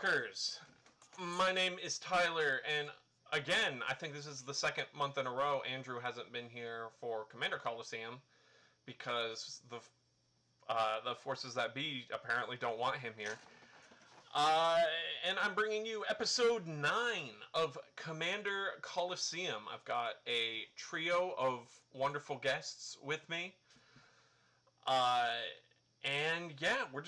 Talkers! My name is Tyler, and again, I think this is the second month in a row Andrew hasn't been here for Commander Colosseum because the forces that be apparently don't want him here. And I'm bringing you episode 9 of Commander Colosseum. I've got a trio of wonderful guests with me. And yeah, we're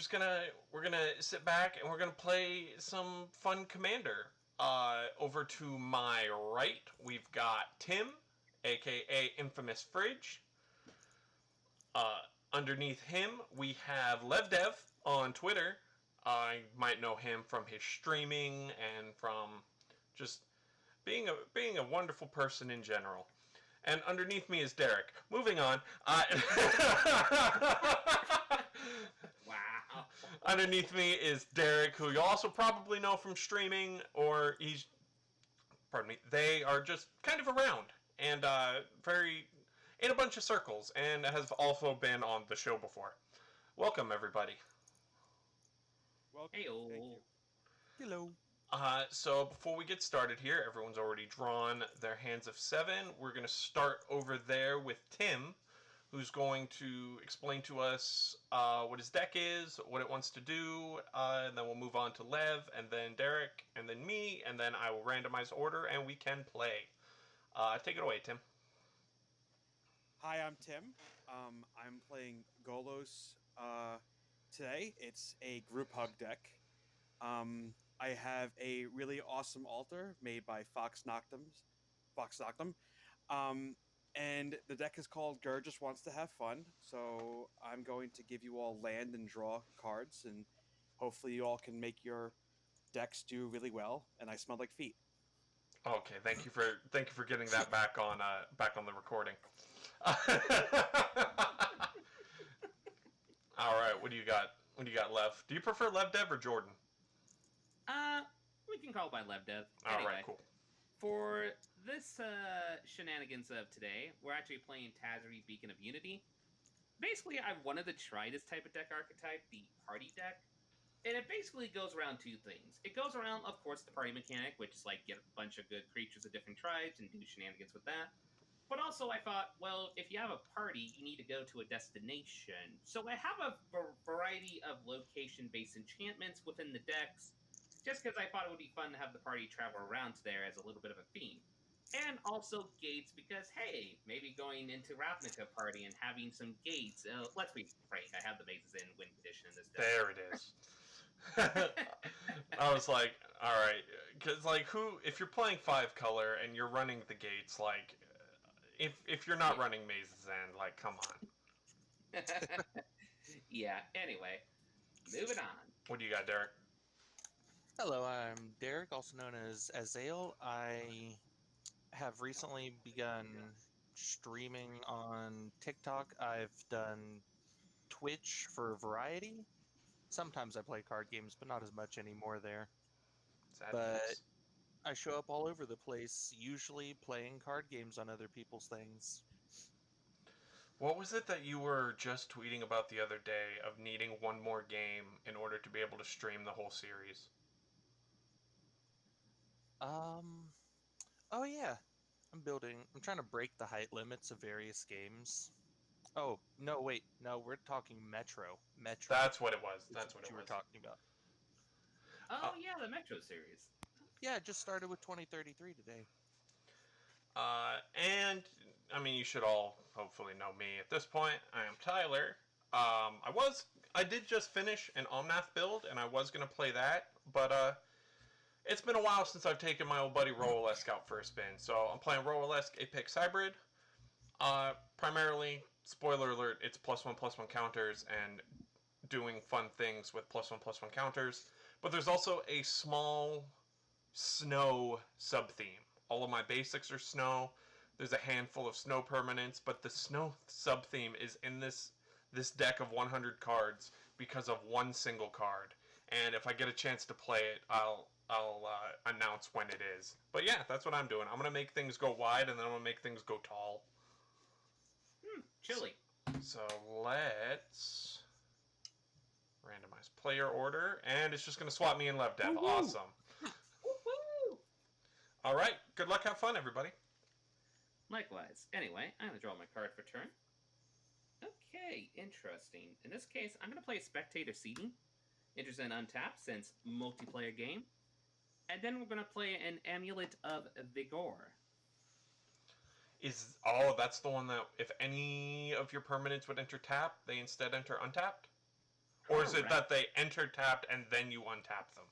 gonna sit back and we're gonna play some fun Commander. Over to my right, we've got Tim, aka Infamous Fridge. Underneath him, we have Levdev on Twitter. I might know him from his streaming and from just being a wonderful person in general. And underneath me is Derek. Moving on. Wow. Underneath me is Derek, who you also probably know from streaming, or they are just kind of around and very in a bunch of circles, and has also been on the show before. Welcome, everybody. Welcome. Heyo. Thank you. Hello. So before we get started here, everyone's already drawn their hands of 7. We're going to start over there with Tim, who's going to explain to us what his deck is, what it wants to do, and then we'll move on to Lev, and then Derek, and then me, and then I will randomize order, and we can play. Take it away, Tim. Hi, I'm Tim. I'm playing Golos today. It's a group hug deck. I have a really awesome altar made by Fox Noctum. And the deck is called Gur Just Wants to Have Fun. So I'm going to give you all land and draw cards, and hopefully you all can make your decks do really well. And I smell like feet. Okay, thank you for getting that back on the recording. All right, what do you got? What do you got, Lev? Do you prefer Lev Dev or Jordan? We can call it by LevDev. All right, cool. For this shenanigans of today, we're actually playing Tazri Beacon of Unity. Basically, I wanted to try this type of deck archetype, the party deck. And it basically goes around two things. It goes around, of course, the party mechanic, which is like get a bunch of good creatures of different tribes and do shenanigans with that. But also I thought, well, if you have a party, you need to go to a destination. So I have a variety of location-based enchantments within the decks, just because I thought it would be fun to have the party travel around there as a little bit of a theme. And also gates, because, hey, maybe going into Ravnica party and having some gates. Let's be frank, I have the mazes in win condition in this deck. There it is. I was like, all right, because like if you're playing 5-color and you're running the gates, like if you're not running Mazes End, like come on. Yeah. Anyway, moving on. What do you got, Derek? Hello, I'm Derek, also known as Azael. I have recently begun streaming on TikTok. I've done Twitch for variety. Sometimes I play card games, but not as much anymore there. But I show up all over the place, usually playing card games on other people's things. What was it that you were just tweeting about the other day of needing one more game in order to be able to stream the whole series? Oh yeah. I'm trying to break the height limits of various games. Oh, no, wait. No, we're talking Metro. That's what it was. That's what you were talking about. Oh, yeah, the Metro series. Yeah, it just started with 2033 today. And, I mean, you should all hopefully know me at this point. I am Tyler. I did just finish an Omnath build, and I was going to play that, but, it's been a while since I've taken my old buddy Roalesk out for a spin, so I'm playing Roalesk Apex Hybrid. Primarily, spoiler alert, it's +1/+1 counters and doing fun things with +1/+1 counters. But there's also a small snow sub-theme. All of my basics are snow. There's a handful of snow permanents, but the snow sub-theme is in this deck of 100 cards because of one single card. And if I get a chance to play it, I'll announce when it is. But yeah, that's what I'm doing. I'm going to make things go wide, and then I'm going to make things go tall. Chilly. So let's Randomized player order, and it's just going to swap me and Lev Dev. Woo-hoo! Awesome. Woohoo! All right. Good luck. Have fun, everybody. Likewise. Anyway, I'm going to draw my card for turn. Okay, interesting. In this case, I'm going to play Spectator Seating. Interested in untap since multiplayer game. And then we're going to play an Amulet of Vigor. That's the one that if any of your permanents would enter tap, they instead enter untapped? Or is it Correct. that they enter tapped and then you untap them?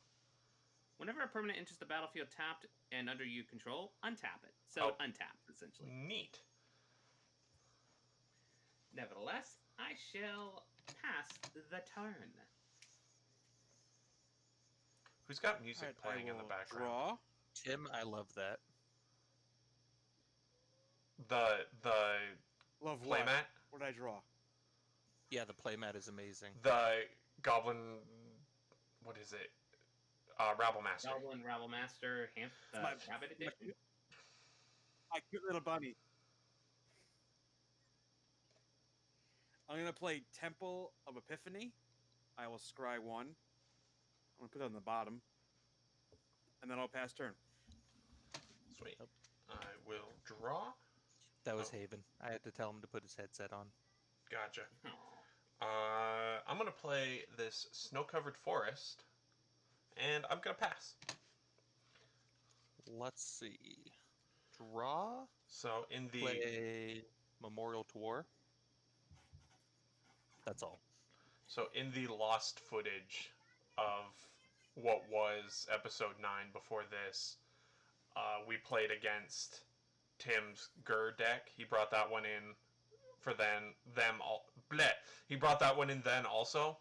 Whenever a permanent enters the battlefield tapped and under you control, untap it. So Oh. untapped, essentially. Neat. Nevertheless, I shall pass the turn. Who's got music Alright, playing I in the will background? Draw. Tim, I love that. The Love what? playmat? What did I draw? Yeah, the playmat is amazing. The goblin... What is it? Rabble Master. Goblin Rabble Master My- Rabbit Edition. My cute little bunny. I'm gonna play Temple of Epiphany. I will scry 1. I'm gonna put it on the bottom, and then I'll pass turn. Sweet. Nope. I will draw. That was Oh. Haven. I had to tell him to put his headset on. Gotcha. Aw. I'm going to play this snow-covered forest, and I'm going to pass. Let's see. Draw. So in the... Play Memorial to War. That's all. So in the lost footage of what was episode 9 before this, we played against Tim's Gur deck. He brought that one in for he brought that one in then also.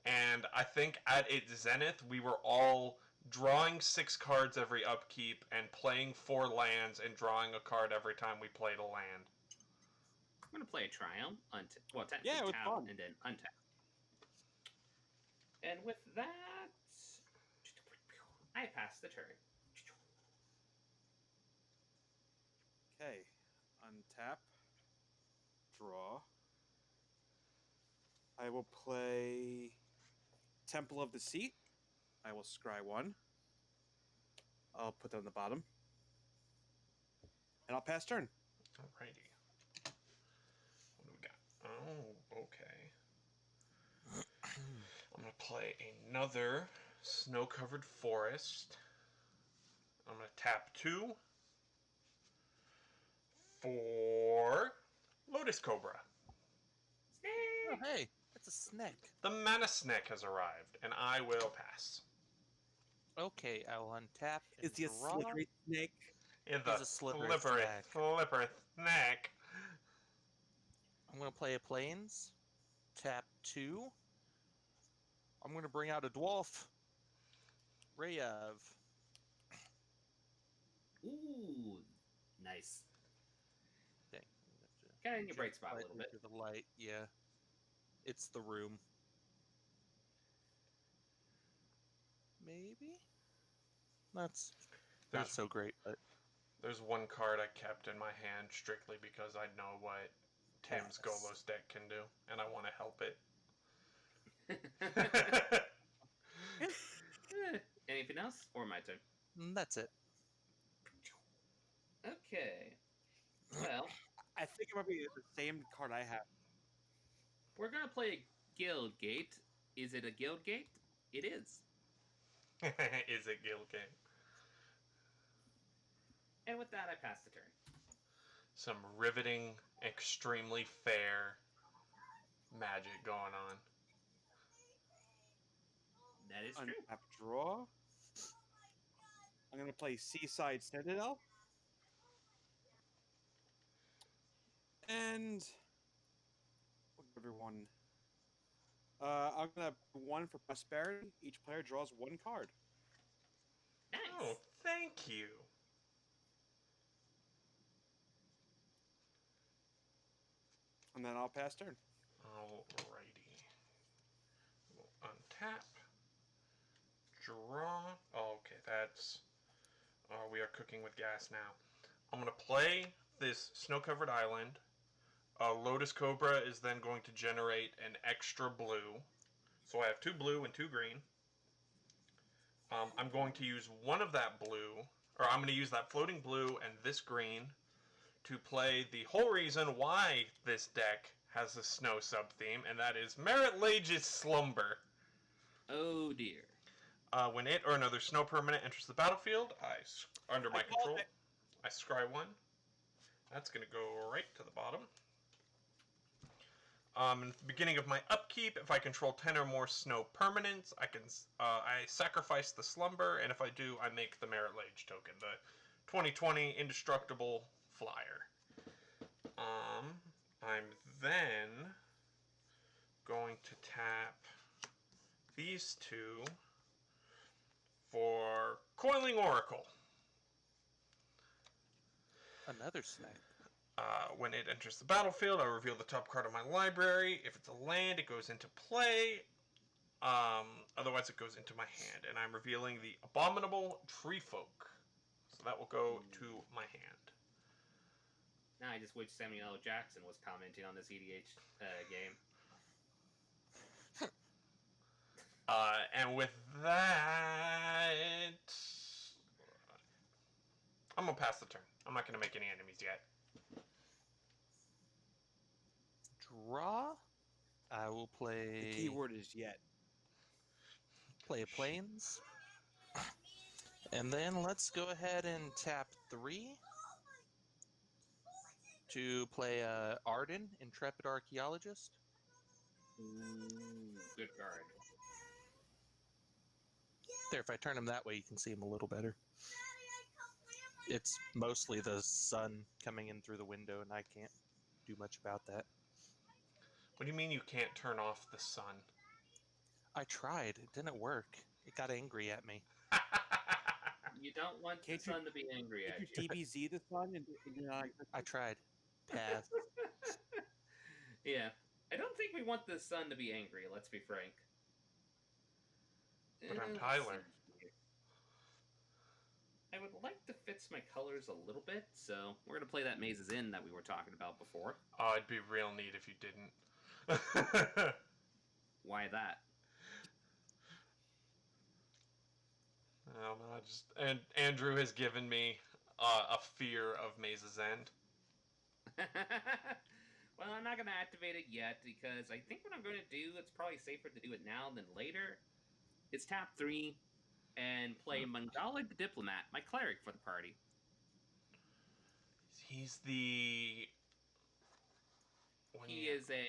And I think at its zenith, we were all drawing 6 cards every upkeep and playing 4 lands and drawing a card every time we played a land. I'm going to play a Triumph. Technically Yeah, it was tap fun. and then untap. And with that, I pass the turn. Okay, untap, draw. I will play Temple of Deceit. I will scry 1. I'll put that on the bottom, and I'll pass turn. Alrighty. What do we got? Oh, okay. I'm going to play another snow-covered forest. I'm going to tap 2 for Lotus Cobra. Oh, hey, it's a snake. The Mana Snake has arrived, and I will pass. Okay, I will untap and Is he a draw. slippery snake? In He's the a slippery slippery snake. I'm going to play a Plains. Tap 2. I'm going to bring out a Dwarf. Reyav. Ooh, nice. Dang. Kind of in your bright spot a little bit. To the light, yeah. It's the room. Maybe? That's not There's- so great, but There's one card I kept in my hand strictly because I know what Tim's Pass. Golos deck can do, and I want to help it. Anything else? Or my turn? that's it. Okay. Well, I think it might be the same card I have. we're going to play Guild Gate. Is it a Guild Gate? It is. Is it Guild Game? And with that, I pass the turn. Some riveting, extremely fair magic going on. That is true. Untap, draw. I'm going to play Seaside Citadel. And everyone. I'm gonna 1 for prosperity. Each player draws 1 card. Nice. Oh, thank you. And then I'll pass turn. Alrighty. We'll untap. Draw. Oh, okay, that's... we are cooking with gas now. I'm going to play this snow-covered island. Lotus Cobra is then going to generate an extra blue. So I have 2 blue and 2 green. I'm going to use one of that blue, or I'm going to use that floating blue and this green to play the whole reason why this deck has a snow sub-theme, and that is Merit Lage's Slumber. Oh dear. When it or another snow permanent enters the battlefield, under my control, I scry 1. That's going to go right to the bottom. At the beginning of my upkeep, if I control 10 or more snow permanents, I sacrifice the Slumber, and if I do, I make the Merit Lage token, the 2020 indestructible flyer. I'm then going to tap these 2 for Coiling Oracle. Another snack. When it enters the battlefield, I reveal the top card of my library. If it's a land, it goes into play. Otherwise, it goes into my hand. And I'm revealing the Abominable Treefolk. So that will go to my hand. Now I just wish Samuel L. Jackson was commenting on this EDH game. And with that, I'm going to pass the turn. I'm not going to make any enemies yet. Draw. I will play. The keyword is yet. Play planes. And then let's go ahead and tap 3 to play Arden, Intrepid Archaeologist. Ooh, good card. There, if I turn him that way, you can see him a little better. It's mostly the sun coming in through the window, and I can't do much about that. What do you mean you can't turn off the sun? I tried. It didn't work. It got angry at me. You don't want the sun to be angry at you. Can't you DBZ the sun? I tried. Pass. Yeah. I don't think we want the sun to be angry, let's be frank. But I'm Tyler. I would like to fix my colors a little bit, so we're going to play that Mazes Inn that we were talking about before. Oh, it'd be real neat if you didn't. Why that? And Andrew has given me a fear of Maze's End. Well, I'm not going to activate it yet because I think what I'm going to do, it's probably safer to do it now than later, is tap 3 and play Mangala the Diplomat, my cleric for the party. He's the... He is a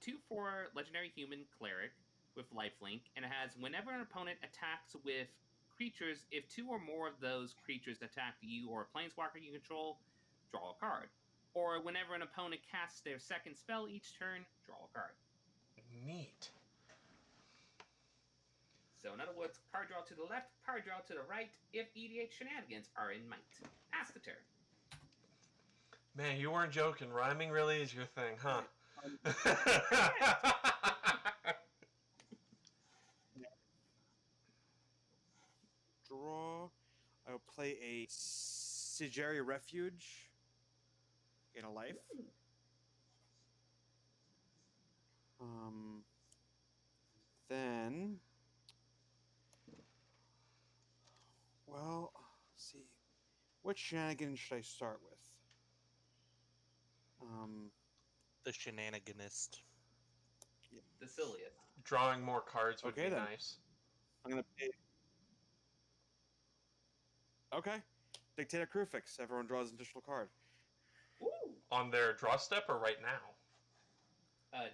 2/4 legendary human cleric with lifelink, and it has whenever an opponent attacks with creatures, if 2 or more of those creatures attack you or a planeswalker you control, draw a card. Or whenever an opponent casts their second spell each turn, draw a card. Neat. So in other words, card draw to the left, card draw to the right, if EDH shenanigans are in might. Pass the turn. Man, you weren't joking. Rhyming really is your thing, huh? Draw. I will play a Sigeri Refuge. Get a life. Then, well, let's see. What shenanigans should I start with? The Shenaniganist. The silliest. Drawing more cards would Okay, be then. nice. I'm gonna pay. Okay. Dictator Crewfix. Everyone draws an additional card. Woo! On their draw step or right now?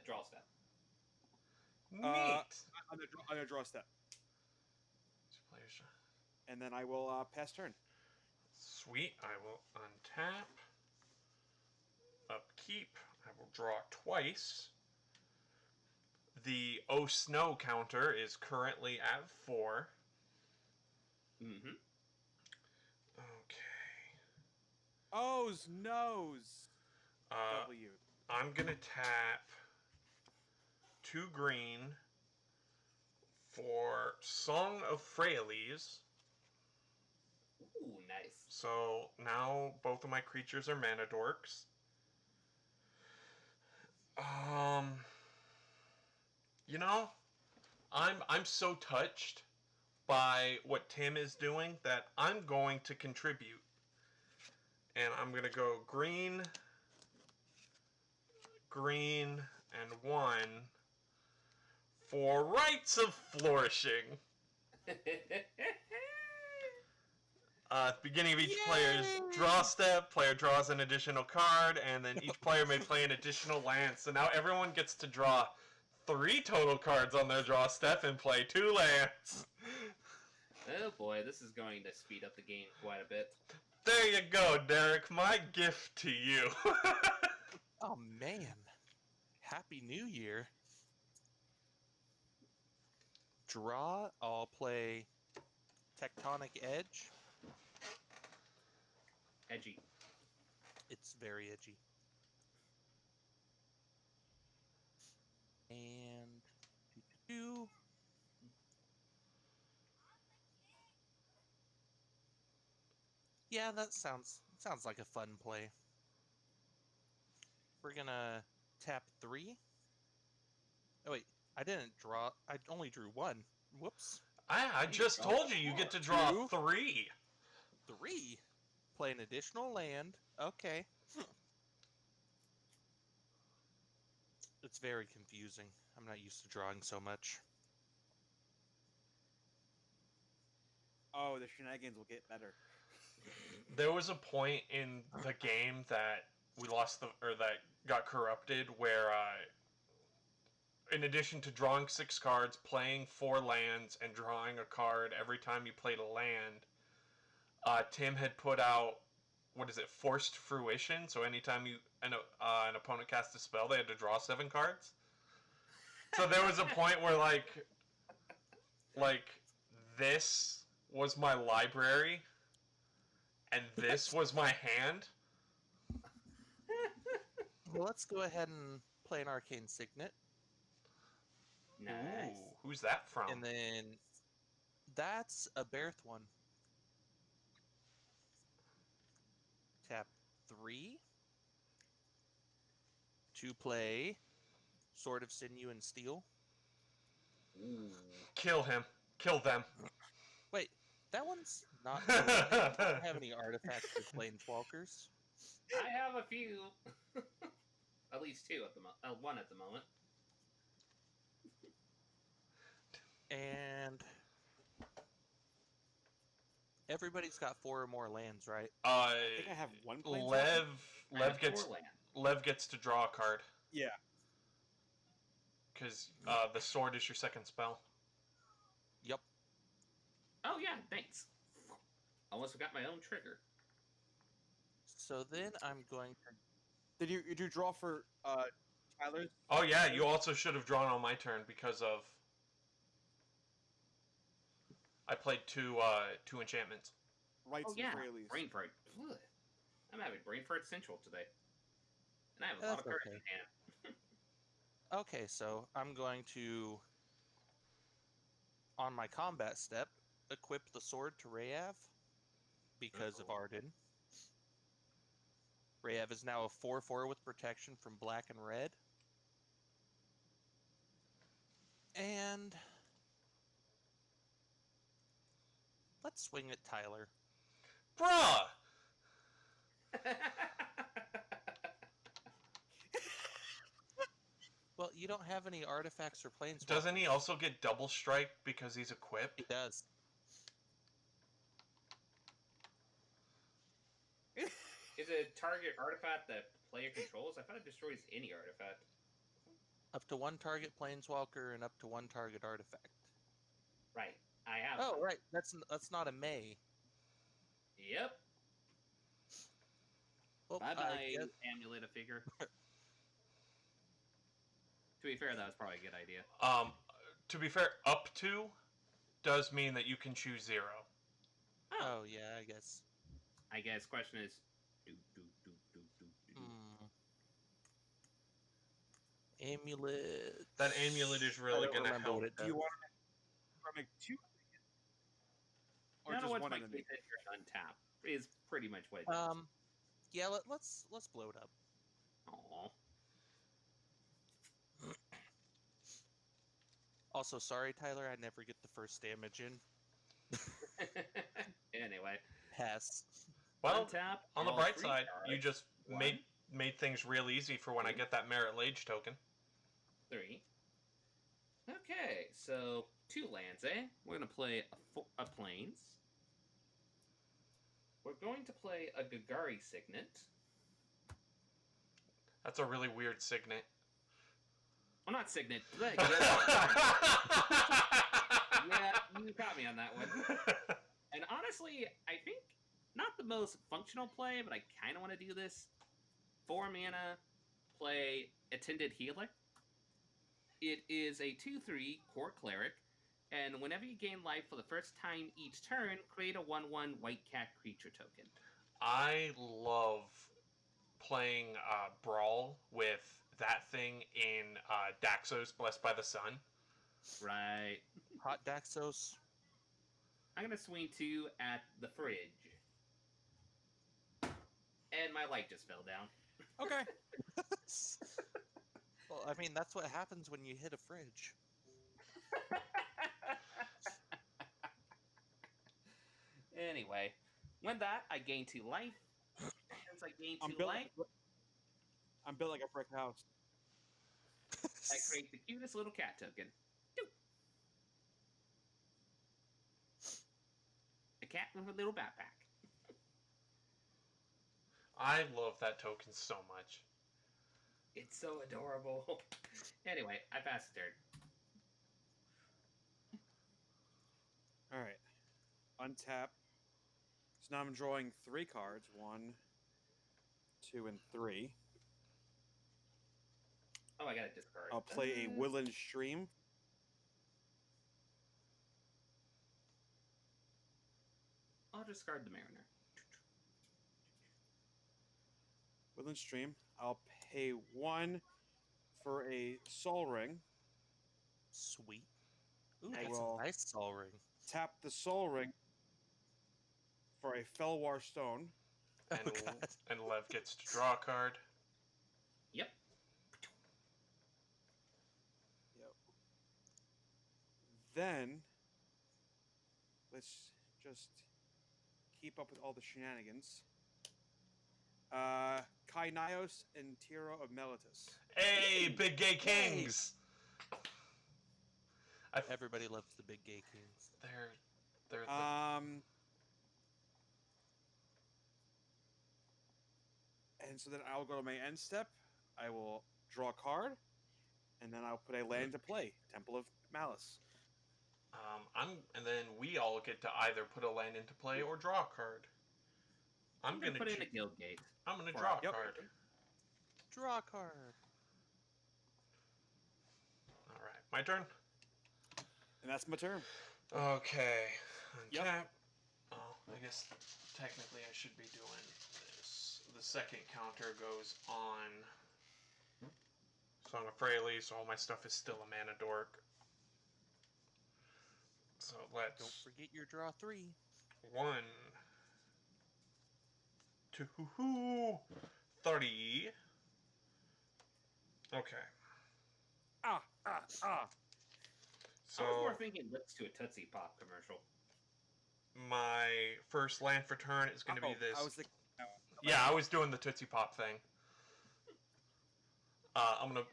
Draw step. Neat. On a draw step. And then I will pass turn. Sweet. I will untap. Upkeep. I will draw twice. The Oh Snow counter is currently at 4. Mm-hmm. Okay. Oh's nose. W. I'm gonna tap 2 green for Song of Freyalise. Ooh, nice. So now both of my creatures are mana dorks. You know, I'm so touched by what Tim is doing that I'm going to contribute. And I'm going to go green, green, and 1 for Rites of Flourishing. At the beginning of each player's draw step, player draws an additional card, and then each player may play an additional land. So now everyone gets to draw 3 total cards on their draw step and play 2 lands. Oh boy, this is going to speed up the game quite a bit. There you go, Derek. My gift to you. Oh man. Happy New Year. Draw, I'll play Tectonic Edge. Edgy. It's very edgy. And yeah, that sounds like a fun play. We're gonna tap 3. Oh wait, I didn't draw. I only drew 1. Whoops. I just told you you get to draw 2. 3. 3. Play an additional land. Okay. It's very confusing. I'm not used to drawing so much. Oh, the shenanigans will get better. There was a point in the game that we lost that got corrupted where in addition to drawing 6 cards, playing 4 lands, and drawing a card every time you played a land, Tim had put out, what is it, Forced Fruition? So anytime an opponent cast a spell, they had to draw 7 cards. So there was a point where, like this was my library, and this was my hand. Well, let's go ahead and play an Arcane Signet. Nice. Ooh, who's that from? And then that's a Berth one. Tap 3 to play Sword of Sinew and Steel. Ooh. Kill him. Kill them. Wait, that one's not. I don't have any artifacts with Planeswalkers. I have a few. At least 2 at the moment. 1 at the moment. And everybody's got 4 or more lands, right? I think I have 1 planeswalker. Lev gets to draw a card. Yeah. Because the sword is your second spell. Yep. Oh yeah, thanks. Almost forgot my own trigger. So then I'm going to. Did you draw for Tyler's? Oh yeah, you also should have drawn on my turn because of I played 2 enchantments. Rights Oh yeah, and Fraley's. brain fart. Ugh. I'm having brain fart central today, and I have a lot of That's cards okay. in hand. Okay, so I'm going to, on my combat step, equip the sword to Reyav because of Arden. Reyav is now a 4/4 with protection from black and red. And let's swing at Tyler. Bruh! Well, you don't have any artifacts or planeswalkers. Doesn't he also get double strike because he's equipped? He does. Is a target artifact that player controls? I thought it destroys any artifact. Up to 1 target planeswalker and up to 1 target artifact. Right. I have. Oh, right. That's not a May. Yep. Well, Bye bye, I guess... amulet of figure. To be fair, that was probably a good idea. To be fair, up to does mean that you can choose 0. Oh yeah, I guess. I guess question is, Amulet. That amulet is really I don't gonna remember help. what it Do does. you want to make 2? Or no, just what's one my enemy? key that you're untap is pretty much what it does. Yeah, let's blow it up. Aww. Also, sorry, Tyler, I never get the first damage in. Anyway, Well, Pass. untap. on the draw bright 3 side, you cards. just 1, made things real easy for when I get that Merit Lage token. 3. Okay, so 2 lands, eh? We're going to play a Plains. We're going to play a Gagari Signet. That's a really weird signet. Well, not Signet. Yeah, you caught me on that one. And honestly, I think not the most functional play, but I kind of want to do this. 4 mana, play Attended Healer. It is a 2/3 core cleric, and whenever you gain life for the first time each turn, create a 1/1 white cat creature token. I love playing Brawl with that thing in Daxos Blessed by the Sun. Right. Hot Daxos. I'm going to swing 2 at the fridge. And my light just fell down. Okay. Well, I mean, that's what happens when you hit a fridge. Anyway, when that, I gain 2 life. Since I gain 2 life, I'm built like a brick house. I create the cutest little cat token. A cat with a little backpack. I love that token so much. It's so adorable. Anyway, I passed the turn. All right. Untap. So now I'm drawing 3 cards. 1, 2, and 3. Oh, I got to discard. I'll play a Woodland Stream. I'll discard the Mariner. Woodland Stream. I'll pay 1 for a Soul Ring. Sweet. Ooh, I that's will- a nice Soul Ring. Tap the Soul Ring for a Felwar Stone. And, Oh, God. and Lev gets to draw a card. Yep. Yep. Then, let's just keep up with all the shenanigans. Kai Nios and Tiro of Melitus. Hey, big gay kings! Everybody loves the big gay kings. They're the, And so then I'll go to my end step. I will draw a card, and then I'll put a land to play. Temple of Malice. and then we all get to either put a land into play or draw a card. I'm gonna put in a guild gate. I'm gonna draw a Yep. card. Draw a card. All right, my turn. And that's my turn. Okay. Yep. Untap. Oh, I guess technically I should be doing this. The second counter goes on Song of Fraley, so all my stuff is still a mana dork. So let's Don't forget your draw 3. 1, 2, 3. Okay. So I was more thinking lips to a Tootsie Pop commercial. my first land for turn is going to be this. I was the. Yeah, I was doing the Tootsie Pop thing.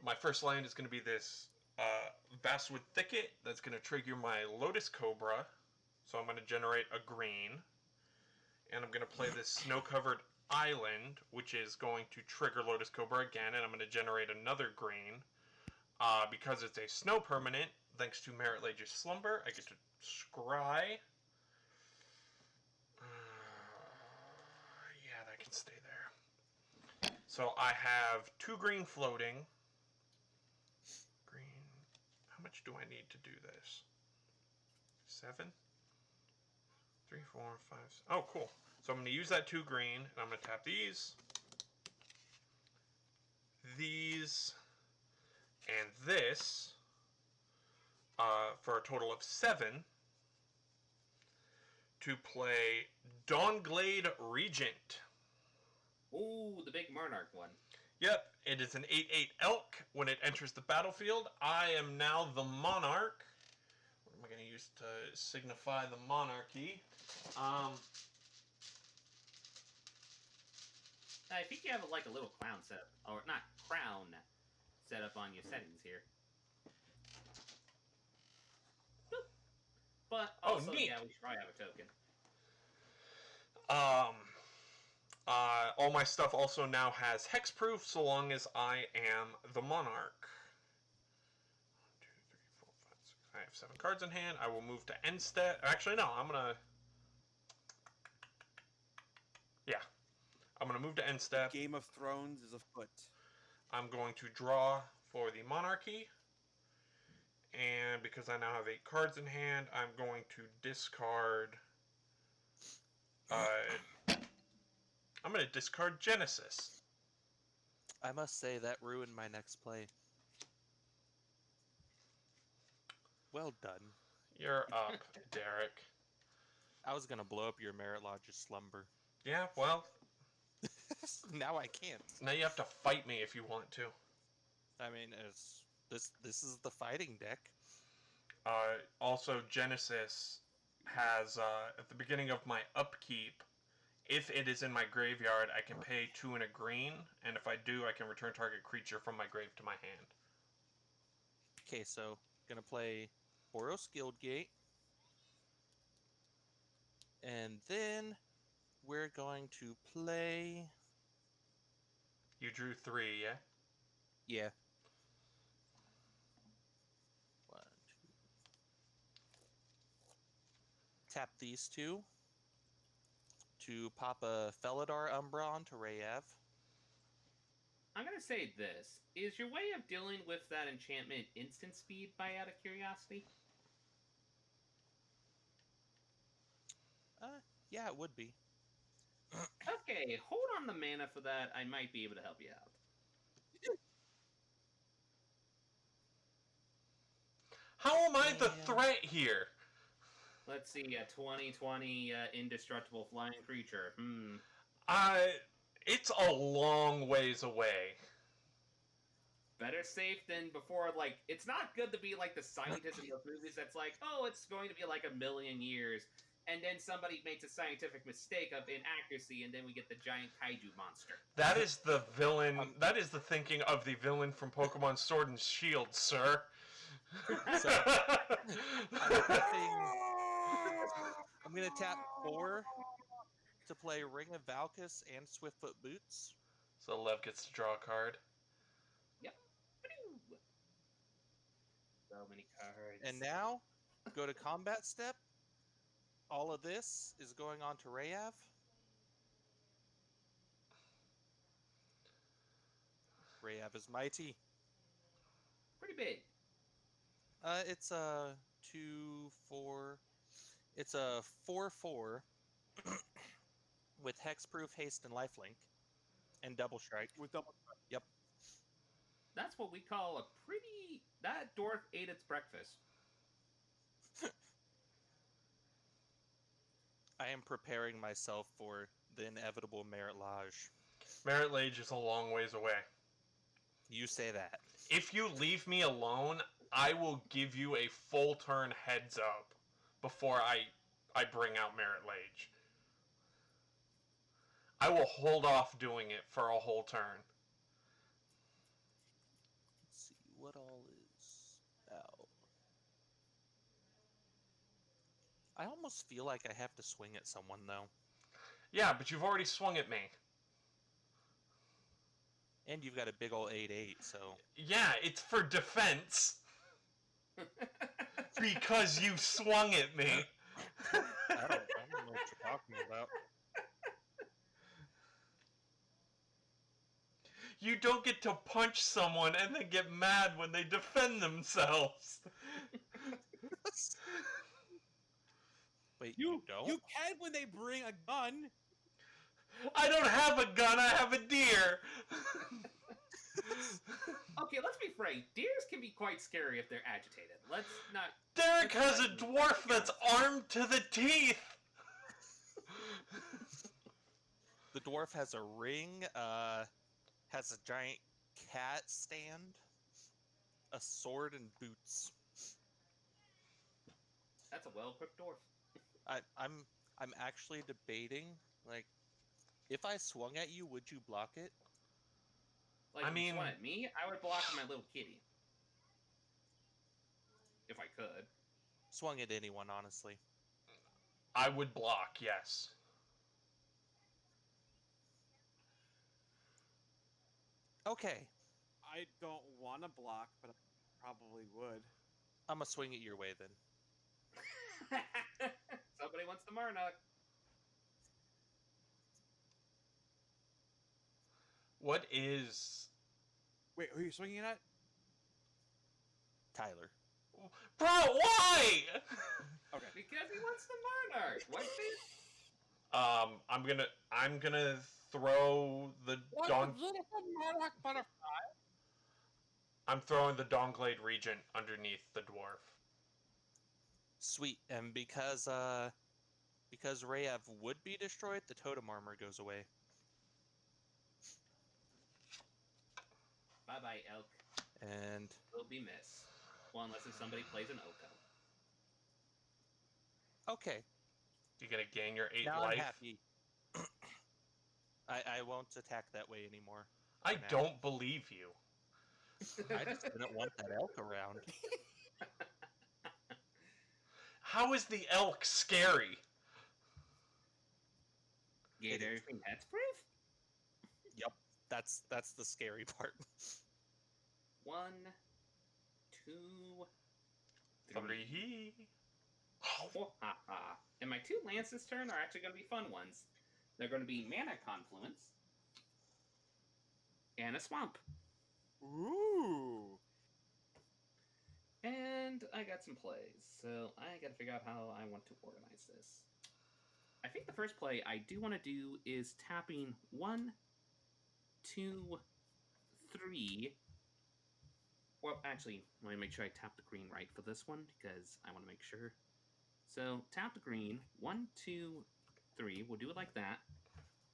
My first land is gonna be this Basswood Thicket. That's gonna trigger my Lotus Cobra. So I'm gonna generate a green, and I'm gonna play this Snow-Covered Island, which is going to trigger Lotus Cobra again, and I'm gonna generate another green. Because it's a snow permanent, thanks to Merit Lage's Slumber, I get to scry. Yeah, that can stay there. So I have 2 green floating. Green. How much do I need to do this? 7? 3, 4, 5. Oh, cool. So I'm going to use that 2 green, and I'm going to tap these, and this, for a total of 7, to play Dawnglade Regent. Ooh, the big Monarch one. Yep, it is an 8/8 elk. When it enters the battlefield, I am now the monarch. used to signify the monarchy. I think you have like a little crown set up, or not crown set up on your settings here. Boop. But also, neat. yeah, we should probably have a token. All my stuff also now has hexproof, so long as I am the monarch. 1, 2, 3, 4, 5, 6. I have 7 cards in hand. I will move to end step. Actually, no. I'm gonna move to end step. Game of Thrones is afoot. I'm going to draw for the monarchy. And because I now have 8 cards in hand, I'm going to discard... I'm going to discard Genesis. I must say that ruined my next play. Well done. You're up, Derek. I was gonna blow up your Merit Lodge's slumber. Yeah, well, Now I can't. now you have to fight me if you want to. I mean, this is the fighting deck. Also, Genesis has, at the beginning of my upkeep, if it is in my graveyard, I can pay 2 and a green, and if I do, I can return target creature from my grave to my hand. Okay, so gonna play Boros Guildgate, and then we're going to play. You drew 3, yeah? Yeah. 1, 2. Tap these 2 to pop a Felidar Umbra onto Reyav. I'm gonna say this: is your way of dealing with that enchantment instant speed, by out of curiosity? Yeah, it would be. Okay, hold on the mana for that. I might be able to help you out. How am I the threat here? Let's see, a 2020 indestructible flying creature. It's a long ways away. Better safe than before. Like, it's not good to be like the scientist in those movies that's like, oh, it's going to be like 1,000,000 years, and then somebody makes a scientific mistake of inaccuracy, and then we get the giant kaiju monster. That is the villain. That is the thinking of the villain from Pokemon Sword and Shield, sir. So, I'm gonna tap 4 to play Ring of Valkus and Swiftfoot Boots. So Lev gets to draw a card. Yep. So many cards. And now, go to combat step. All of this is going on to Reyav. Reyav is mighty. Pretty big. It's a 2, 4. It's a 4/4 with hexproof, haste, and lifelink, and double strike. With double. Yep. That's what we call a pretty... That dwarf ate its breakfast. I am preparing myself for the inevitable Merit Lodge. Merit Lage is a long ways away. You say that. If you leave me alone, I will give you a full turn heads up before I bring out Merit Lage. I will hold off doing it for a whole turn. Let's see what all is out. I almost feel like I have to swing at someone, though. Yeah, but you've already swung at me. And you've got a big ol' 8/8, so... Yeah, it's for defense. Because you swung at me. I don't know what you're talking about. You don't get to punch someone and then get mad when they defend themselves. Wait, You don't? You can when they bring a gun. I don't have a gun, I have a deer. Okay, let's be frank. Deers can be quite scary if they're agitated. Let's not... Derek has a dwarf that's armed to the teeth. The dwarf has a ring, has a giant cat stand, a sword, and boots. that's a well-equipped dwarf. I'm actually debating, like, if I swung at you, would you block it? Like, I if you mean- swung at me, I would block my little kitty. If I could. Swung at anyone, honestly. I would block, yes. Okay, I don't want to block, but I probably would. I'm gonna swing it your way then. Somebody wants the Marnock. What is... Wait, who are you swinging at? Tyler. Bro, why? Okay. Because he wants the Marnock. What is I'm gonna throw the Dong... beautiful monarch butterfly. I'm throwing the Donglade Regent underneath the dwarf. Sweet, and because Reyav would be destroyed, the totem armor goes away. Bye-bye, elk. And Will be missed. Well, unless if somebody plays an Oko. okay, You're gonna gain your 8 now life. I'm happy. I won't attack that way anymore. I for now. don't believe you. I just didn't want that elk around. How is the elk scary? Gator, that's proof. Yep, that's the scary part. 1, 2, 3. 3. Oh, ha, ha. And my 2 lances this turn are actually going to be fun ones. They're going to be Mana Confluence and a Swamp. Ooh. And I got some plays, so I got to figure out how I want to organize this. I think the first play I do want to do is tapping 1, 2, 3. Well, actually, let me make sure I tap the green right for this one, because I want to make sure. So, tap the green, 1, 2, 3. We'll do it like that.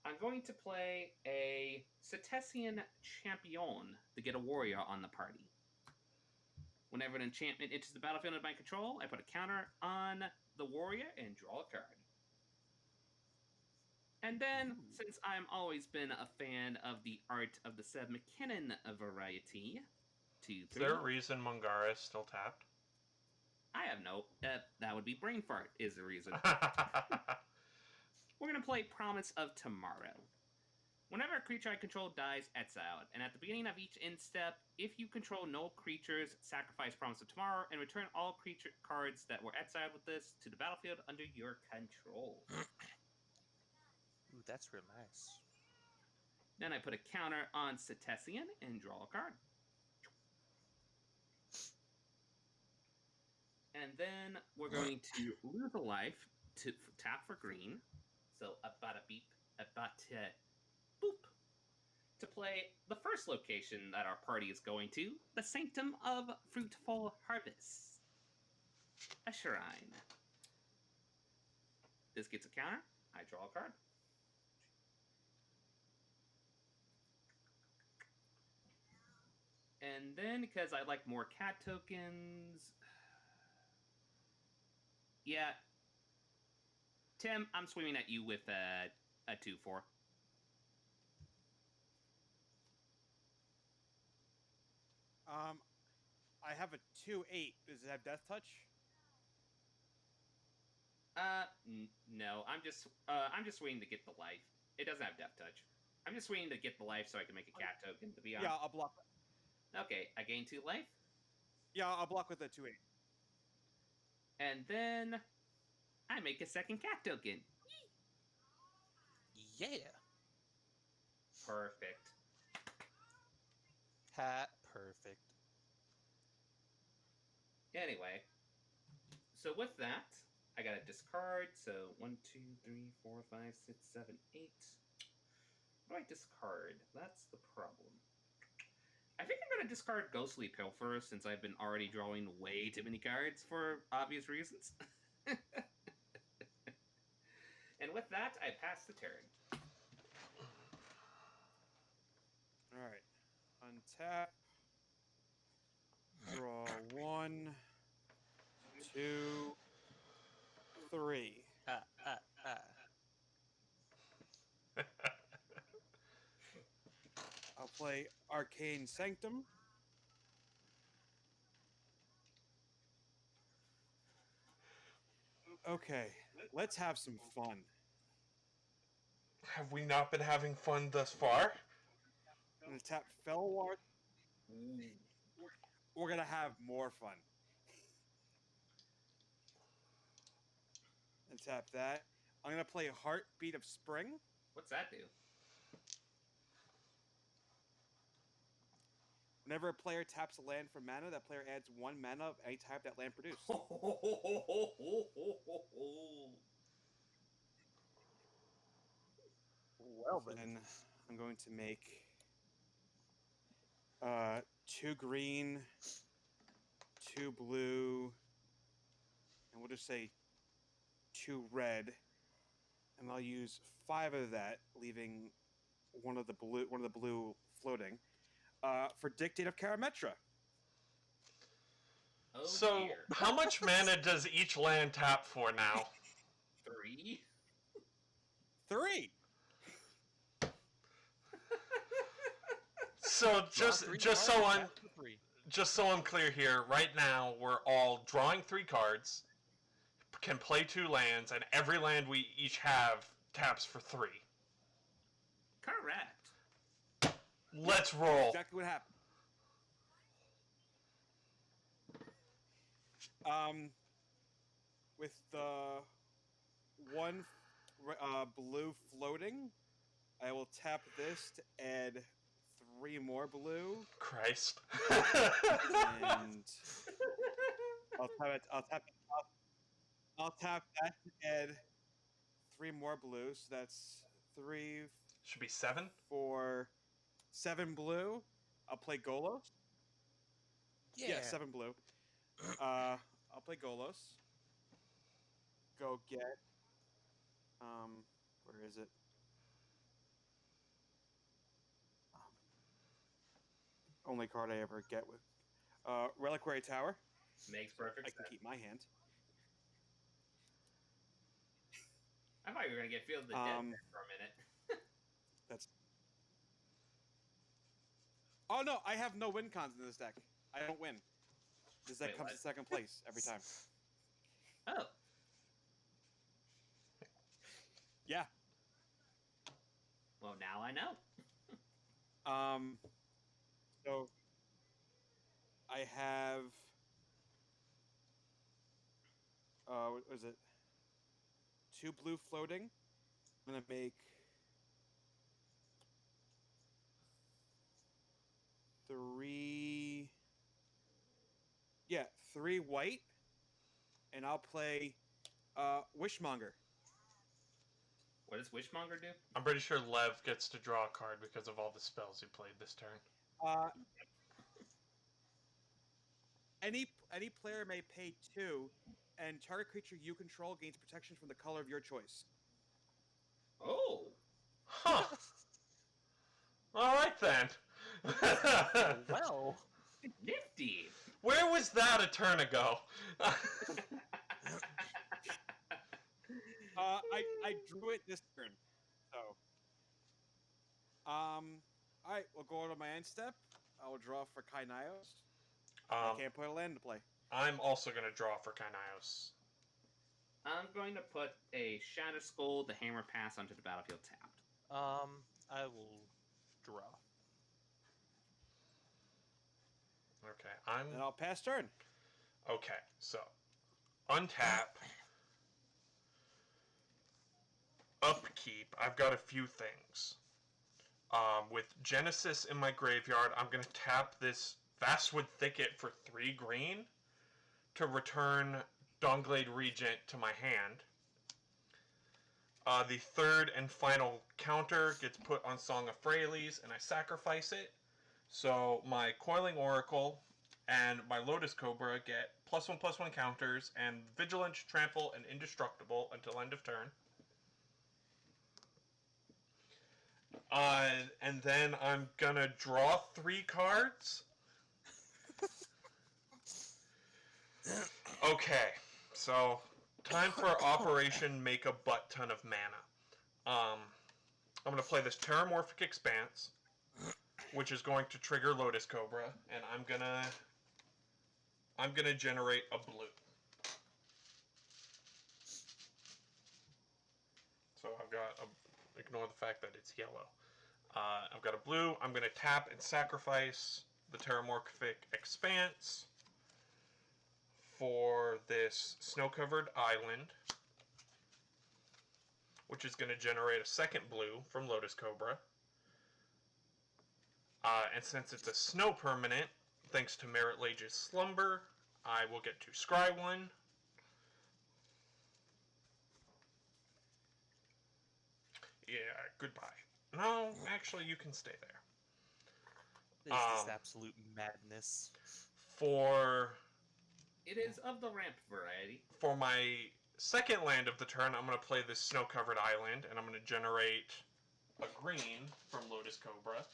I'm going to play a Cetesian Champion to get a warrior on the party. Whenever an enchantment enters the battlefield under my control, I put a counter on the warrior and draw a card. And then, since I'm always been a fan of the art of the Seb McKinnon variety, 2, 3. Is there a reason Mungara is still tapped? I have no. That would be brain fart, is the reason. We're going to play Promise of Tomorrow. Whenever a creature I control dies, exiled, and at the beginning of each end step, if you control no creatures, sacrifice Promise of Tomorrow and return all creature cards that were exiled with this to the battlefield under your control. Ooh, that's real nice. Then I put a counter on Cetesian and draw a card. And then we're going to lose a life to tap for green. So about a beep, about boop. To play the first location that our party is going to, the Sanctum of Fruitful Harvest. A shrine. This gets a counter. I draw a card. And then, because I like more cat tokens... Yeah. Tim, I'm swinging at you with a 2/4. I have a 2/8. Does it have Death Touch? No. I'm just swinging to get the life. It doesn't have Death Touch. I'm just swinging to get the life so I can make a cat token, to be honest. Yeah, I'll block. Okay, I gain 2 life. Yeah, I'll block with a 2/8. And then I make a second cat token. Yeah. Perfect. Perfect. Anyway, so with that, I got to discard. So 1, 2, 3, 4, 5, 6, 7, 8. What do I discard? That's the problem. I think I'm going to discard Ghostly Pilferer since I've been already drawing way too many cards for obvious reasons. And with that, I pass the turn. Alright. Untap. Draw 1, 2, 3. I'll play Arcane Sanctum. Okay, let's have some fun. Have we not been having fun thus far? I'm gonna tap Felwar. We're gonna have more fun. And tap that. I'm gonna play Heartbeat of Spring. What's that do? Whenever a player taps a land for mana, that player adds 1 mana of any type that land produced. Well, then. And I'm going to make 2 green, 2 blue, and we'll just say 2 red, and I'll use 5 of that, leaving one of the blue floating for Dictate of Karametra. Oh, So, dear. how much mana does each land tap for now? 3? 3. So just so I'm clear here, right now we're all drawing 3 cards, can play 2 lands, and every land we each have taps for 3. Correct. Let's roll. Exactly what happened. With the 1 blue floating, I will tap this to add 3 more blue, Christ. and I'll tap that to add 3 more blue. So that's 3, Should be 7. 4, 7 blue. I'll play Golos. Yeah, 7 blue. I'll play Golos. Go get. Where is it? Only card I ever get with. Reliquary Tower. Makes perfect I sense. can keep my hand. I thought you were going to get Field of the Dead there for a minute. That's. Oh no, I have no win cons in this deck. I don't win. This deck Wait, comes what? in second place every time. Oh. Yeah. Well, now I know. So I have. What was it? 2 blue floating. I'm gonna make 3. Yeah, 3 white, and I'll play Wishmonger. What does Wishmonger do? I'm pretty sure Lev gets to draw a card because of all the spells he played this turn. Any player may pay 2, and target creature you control gains protection from the color of your choice. Oh. Huh. Alright then. Well, Nifty. Where was that a turn ago? I drew it this turn, so. Alright, we'll go to my end step. I will draw for Kainios. I can't put a land to play. I'm also going to draw for Kainios. I'm going to put a Shadow Skull, the Hammer Pass, onto the battlefield tapped. I will draw. Okay, And I'll pass turn. Okay, so untap. Upkeep. I've got a few things. With Genesis in my graveyard, I'm going to tap this Vastwood Thicket for 3 green to return Dawnglade Regent to my hand. The third and final counter gets put on Song of Freyalise, and I sacrifice it. So my Coiling Oracle and my Lotus Cobra get +1/+1 counters, and Vigilant, Trample, and Indestructible until end of turn. And then I'm gonna draw 3 cards. Okay, so Time for Operation Make a Butt Ton of Mana. I'm going to play this Terramorphic Expanse, which is going to trigger Lotus Cobra, and I'm gonna generate a blue. So I've got ignore the fact that it's yellow. I've got a blue. I'm gonna tap and sacrifice the Terramorphic Expanse for this snow-covered island, which is going to generate a second blue from Lotus Cobra. And since it's a snow permanent, thanks to Merit Lage's Slumber, I will get to scry one. Yeah, goodbye. No, actually, you can stay there. This is absolute madness. It is of the ramp variety. For my second land of the turn, I'm going to play this snow-covered island, and I'm going to generate a green from Lotus Cobra.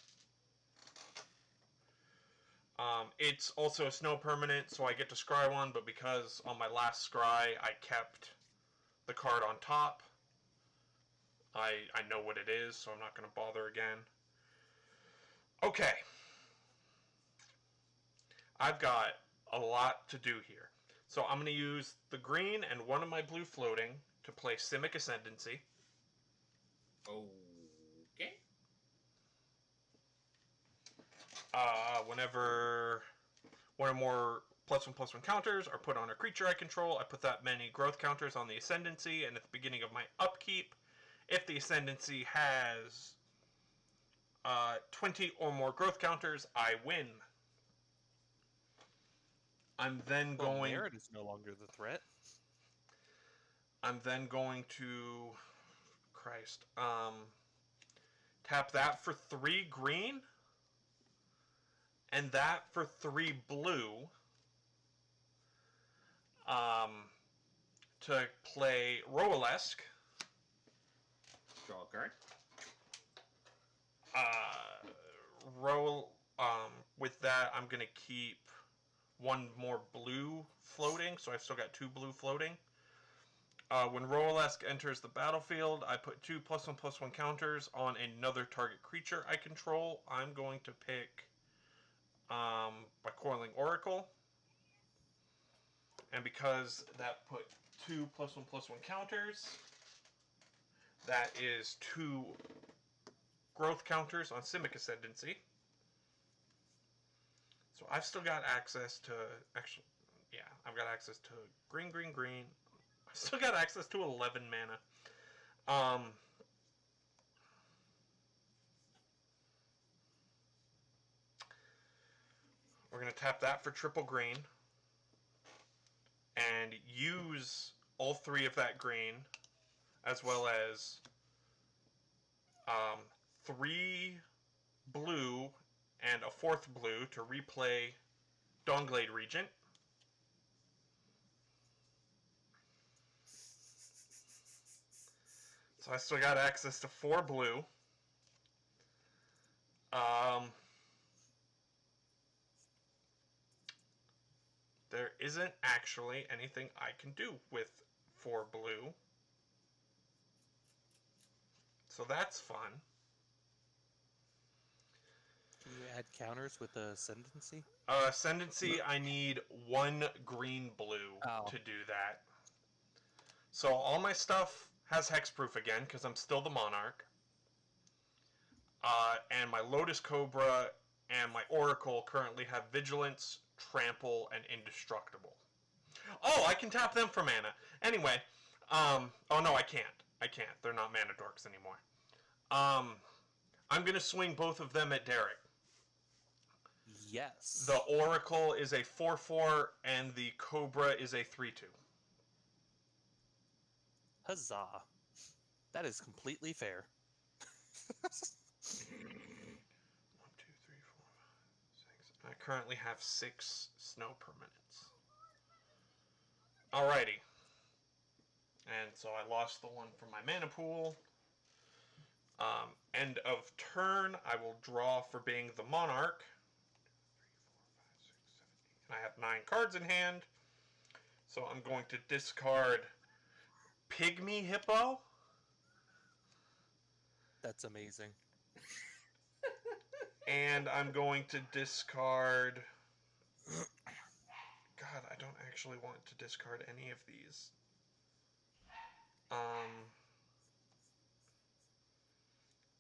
It's also a snow permanent, so I get to scry one, but because on my last scry I kept the card on top, I know what it is, so I'm not going to bother again. Okay. I've got a lot to do here. So I'm going to use the green and one of my blue floating to play Simic Ascendancy. Okay. Whenever one or more +1/+1 counters are put on a creature I control, I put that many growth counters on the Ascendancy, and at the beginning of my upkeep, if the Ascendancy has 20 or more growth counters, I win. I'm then going... Merit is no longer the threat. I'm then going to... tap that for 3 green, and that for 3 blue, to play Roalesk. Draw a card. With that, I'm going to keep 1 more blue floating, so I've still got 2 blue floating. When Roalesk enters the battlefield, I put 2 +1/+1 counters on another target creature I control. I'm going to pick by Coiling Oracle. And because that put 2 +1/+1 counters, that is 2 growth counters on Simic Ascendancy. So I've still got access to, actually, yeah, I've got access to green, green, green. I've still got access to 11 mana. We're going to tap that for triple green and use all 3 of that green, as well as 3 blue and a 4th blue to replay Dawnglade Regent. So I still got access to 4 blue. There isn't actually anything I can do with 4 blue. So that's fun. Can you add counters with the Ascendancy? Ascendancy, I need 1 green blue to do that. So all my stuff has hexproof again, because I'm still the Monarch. And my Lotus Cobra and my Oracle currently have Vigilance, Trample, and Indestructible. Oh, I can tap them for mana. Anyway, oh no, I can't. They're not mana dorks anymore. I'm going to swing both of them at Derek. Yes. The Oracle is a 4/4, and the Cobra is a 3/2. Huzzah. That is completely fair. 1, 2, 3, 4, 5, 6. I currently have 6 snow permanents. Alrighty. And so I lost the one from my mana pool. End of turn, I will draw for being the Monarch. 2, 3, 4, 5, 6, 7, 8. And I have 9 cards in hand. So I'm going to discard Pygmy Hippo? That's amazing. And I'm going to discard... God, I don't actually want to discard any of these.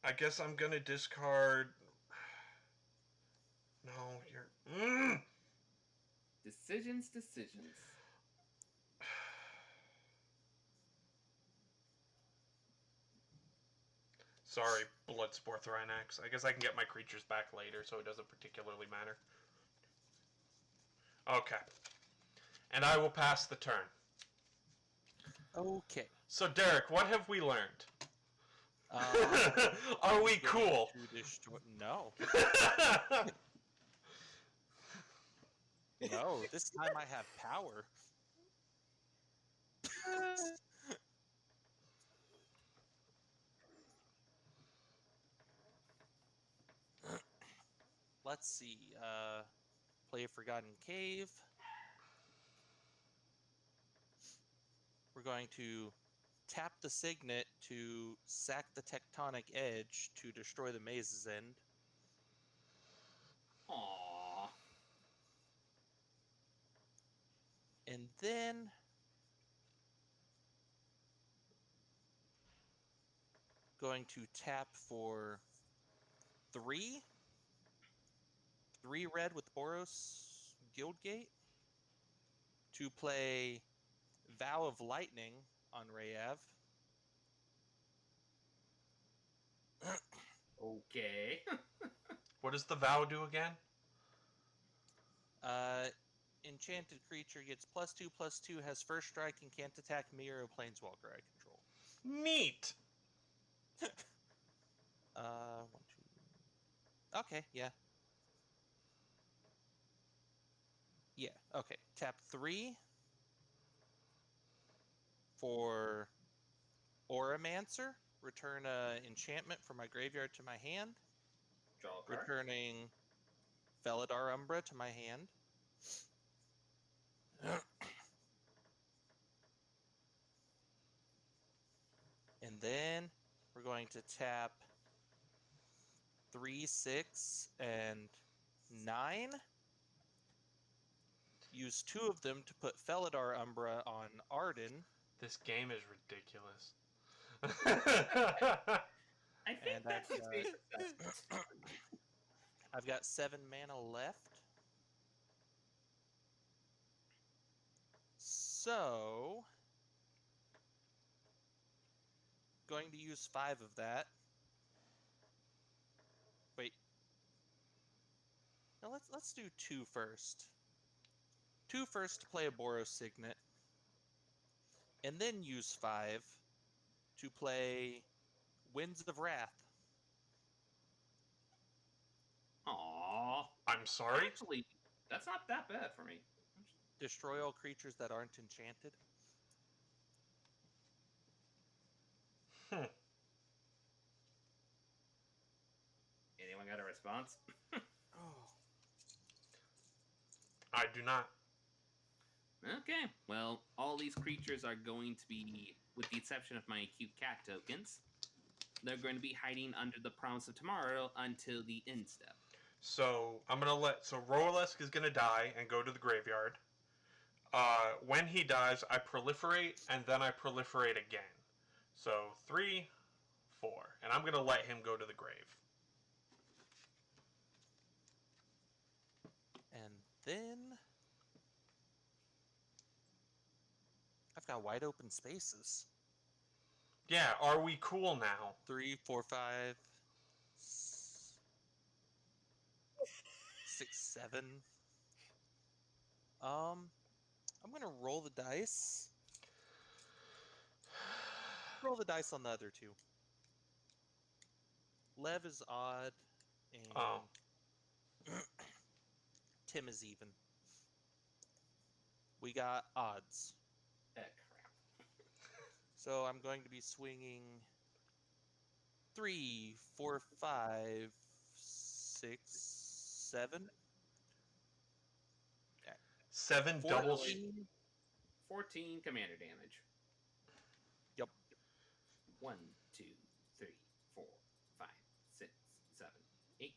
I guess I'm going to discard... No, you're... Decisions. Sorry, Bloodspore Thrynax. I guess I can get my creatures back later, so it doesn't particularly matter. Okay. And I will pass the turn. Okay. So, Derek, what have we learned? Um, Are we cool? No. No, this time I have power. Let's see. Play a Forgotten Cave. We're going to tap the Signet to sack the Tectonic Edge to destroy the Maze's End. Aww. And then going to tap for 3 red with Boros Guildgate to play Vow of Lightning on Reyav. Okay. What does the vow do again? Enchanted creature gets +2/+2, has first strike, and can't attack me or a planeswalker I control. Neat! 1, 2. Okay, yeah. Yeah, okay. Tap 3 for Auramancer. Return an enchantment from my graveyard to my hand. Draw a card. Returning Felidar Umbra to my hand. And then we're going to tap 3, 6, and 9. Use 2 of them to put Felidar Umbra on Arden. This game is ridiculous. I think And that's his I've favorite stuff. I've got 7 mana left. So, going to use 5 of that. Wait. No, let's do 2 first. 2 first to play a Boros Signet. And then use 5 to play Winds of Wrath. Aww. I'm sorry? Actually, that's not that bad for me. Destroy all creatures that aren't enchanted. Anyone got a response? Oh. I do not. Okay, well, all these creatures are going to be, with the exception of my cute cat tokens, they're going to be hiding under the Promise of Tomorrow until the end step. So, I'm gonna let... So, Roalesk is gonna die and go to the graveyard. When he dies, I proliferate, and then I proliferate again. So, 3, 4. And I'm gonna let him go to the grave. And then I've got wide open spaces. Yeah, are we cool now? 3, 4, 5, 6, 7. I'm gonna roll the dice. Roll the dice on the other 2. Lev is odd, and Oh. Tim is even. We got odds. Crap. So I'm going to be swinging 3, 4, 5, 6, 7. 7 double... 14 commander damage. 1, 2, 3, 4, 5, 6, 7, 8,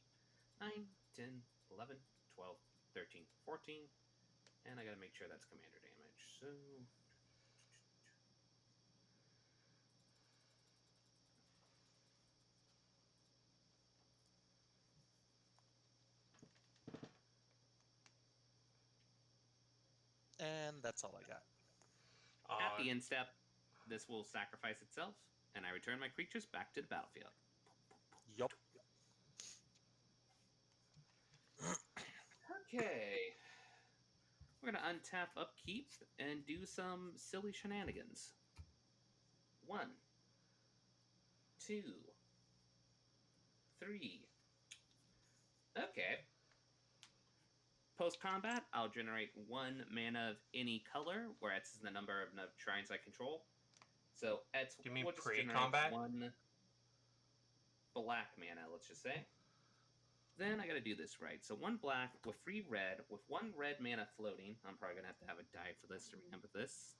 9, 10, 11, 12, 13, 14. And I gotta make sure that's commander damage. So. And that's all I got. At the end step, this will sacrifice itself, and I return my creatures back to the battlefield. Yup. Okay. We're going to untap Upkeep and do some silly shenanigans. 1, 2, 3. Okay. Post-combat, I'll generate 1 mana of any color, where X is the number of shrines I control. So X, You mean we'll just generate pre-combat? 1 black mana, let's just say. Then I gotta do this right. So 1 black with 3 red, with 1 red mana floating. I'm probably gonna have to have a die for this to remember this.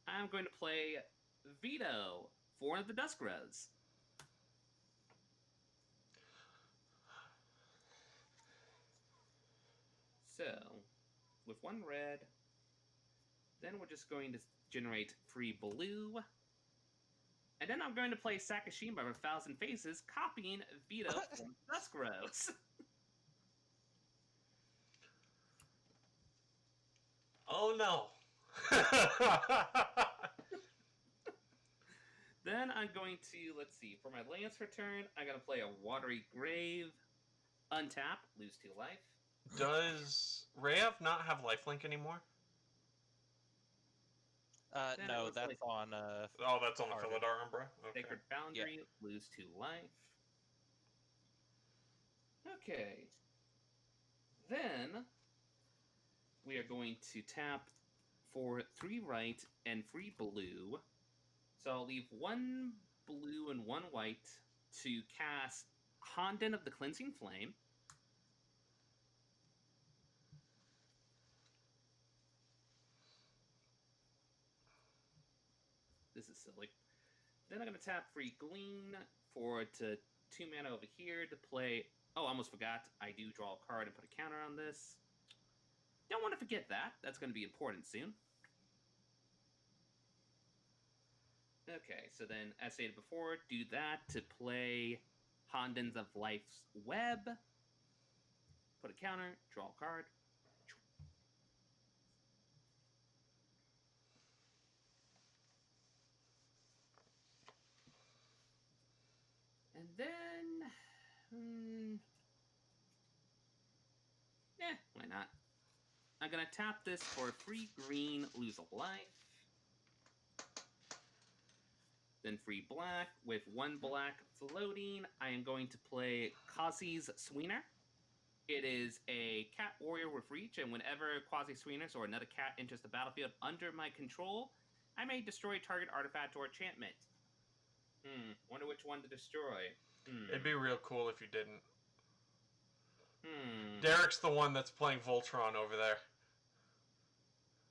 I'm going to play Veto for the Dusk Rose. So, with 1 red, then we're just going to generate 3 blue. And then I'm going to play Sakashima of 1,000 Faces, copying Veto from Dusk Rose. Oh no! Then I'm going to, let's see, for my lands return, I'm going to play a Watery Grave, untap, lose 2 life. Does Reyav not have lifelink anymore? Then No, it that's looks on. Oh, that's on the Arden. Philidar Umbra? Okay. Sacred Boundary, lose 2 life. Okay. Then we are going to tap for 3 white and 3 blue. So I'll leave 1 blue and 1 white to cast Honden of the Cleansing Flame. This is silly. Then I'm going to tap 3 green for to 2 mana over here to play. Oh, I almost forgot. I do draw a card and put a counter on this. Don't want to forget that. That's going to be important soon. Okay, so then, as stated before, do that to play Hondens of Life's Web. Put a counter, draw a card. And then... why not? I'm going to tap this for 3 green, lose a life. Then 3 black. With 1 black floating, I am going to play Kazi's Sweener. It is a cat warrior with reach, and whenever Quasi Sweeners or another cat enters the battlefield under my control, I may destroy target artifact or enchantment. Wonder which one to destroy. It'd be real cool if you didn't. Hmm. Derek's the one that's playing Voltron over there.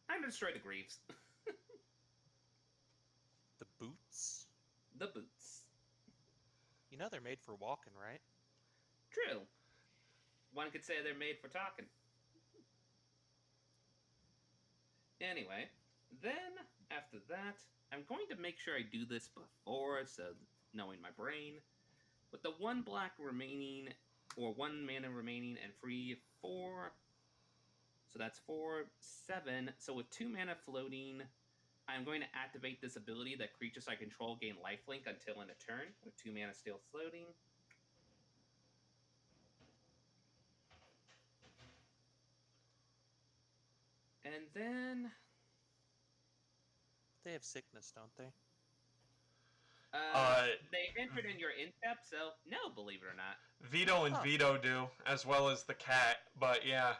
I'm gonna destroy the Greaves. The boots? The boots. You know they're made for walking, right? True. One could say they're made for talking. Anyway, then, after that, I'm going to make sure I do this before, so knowing my brain. With the 1 black remaining, or 1 mana remaining, and 3, 4. So that's 4, 7. So with 2 mana floating, I'm going to activate this ability that creatures I control gain lifelink until end of turn, with 2 mana still floating. And then... They have sickness, don't they? they entered in your in-step, so no, believe it or not. Vito and Huh. Vito do, as well as the cat. But yeah,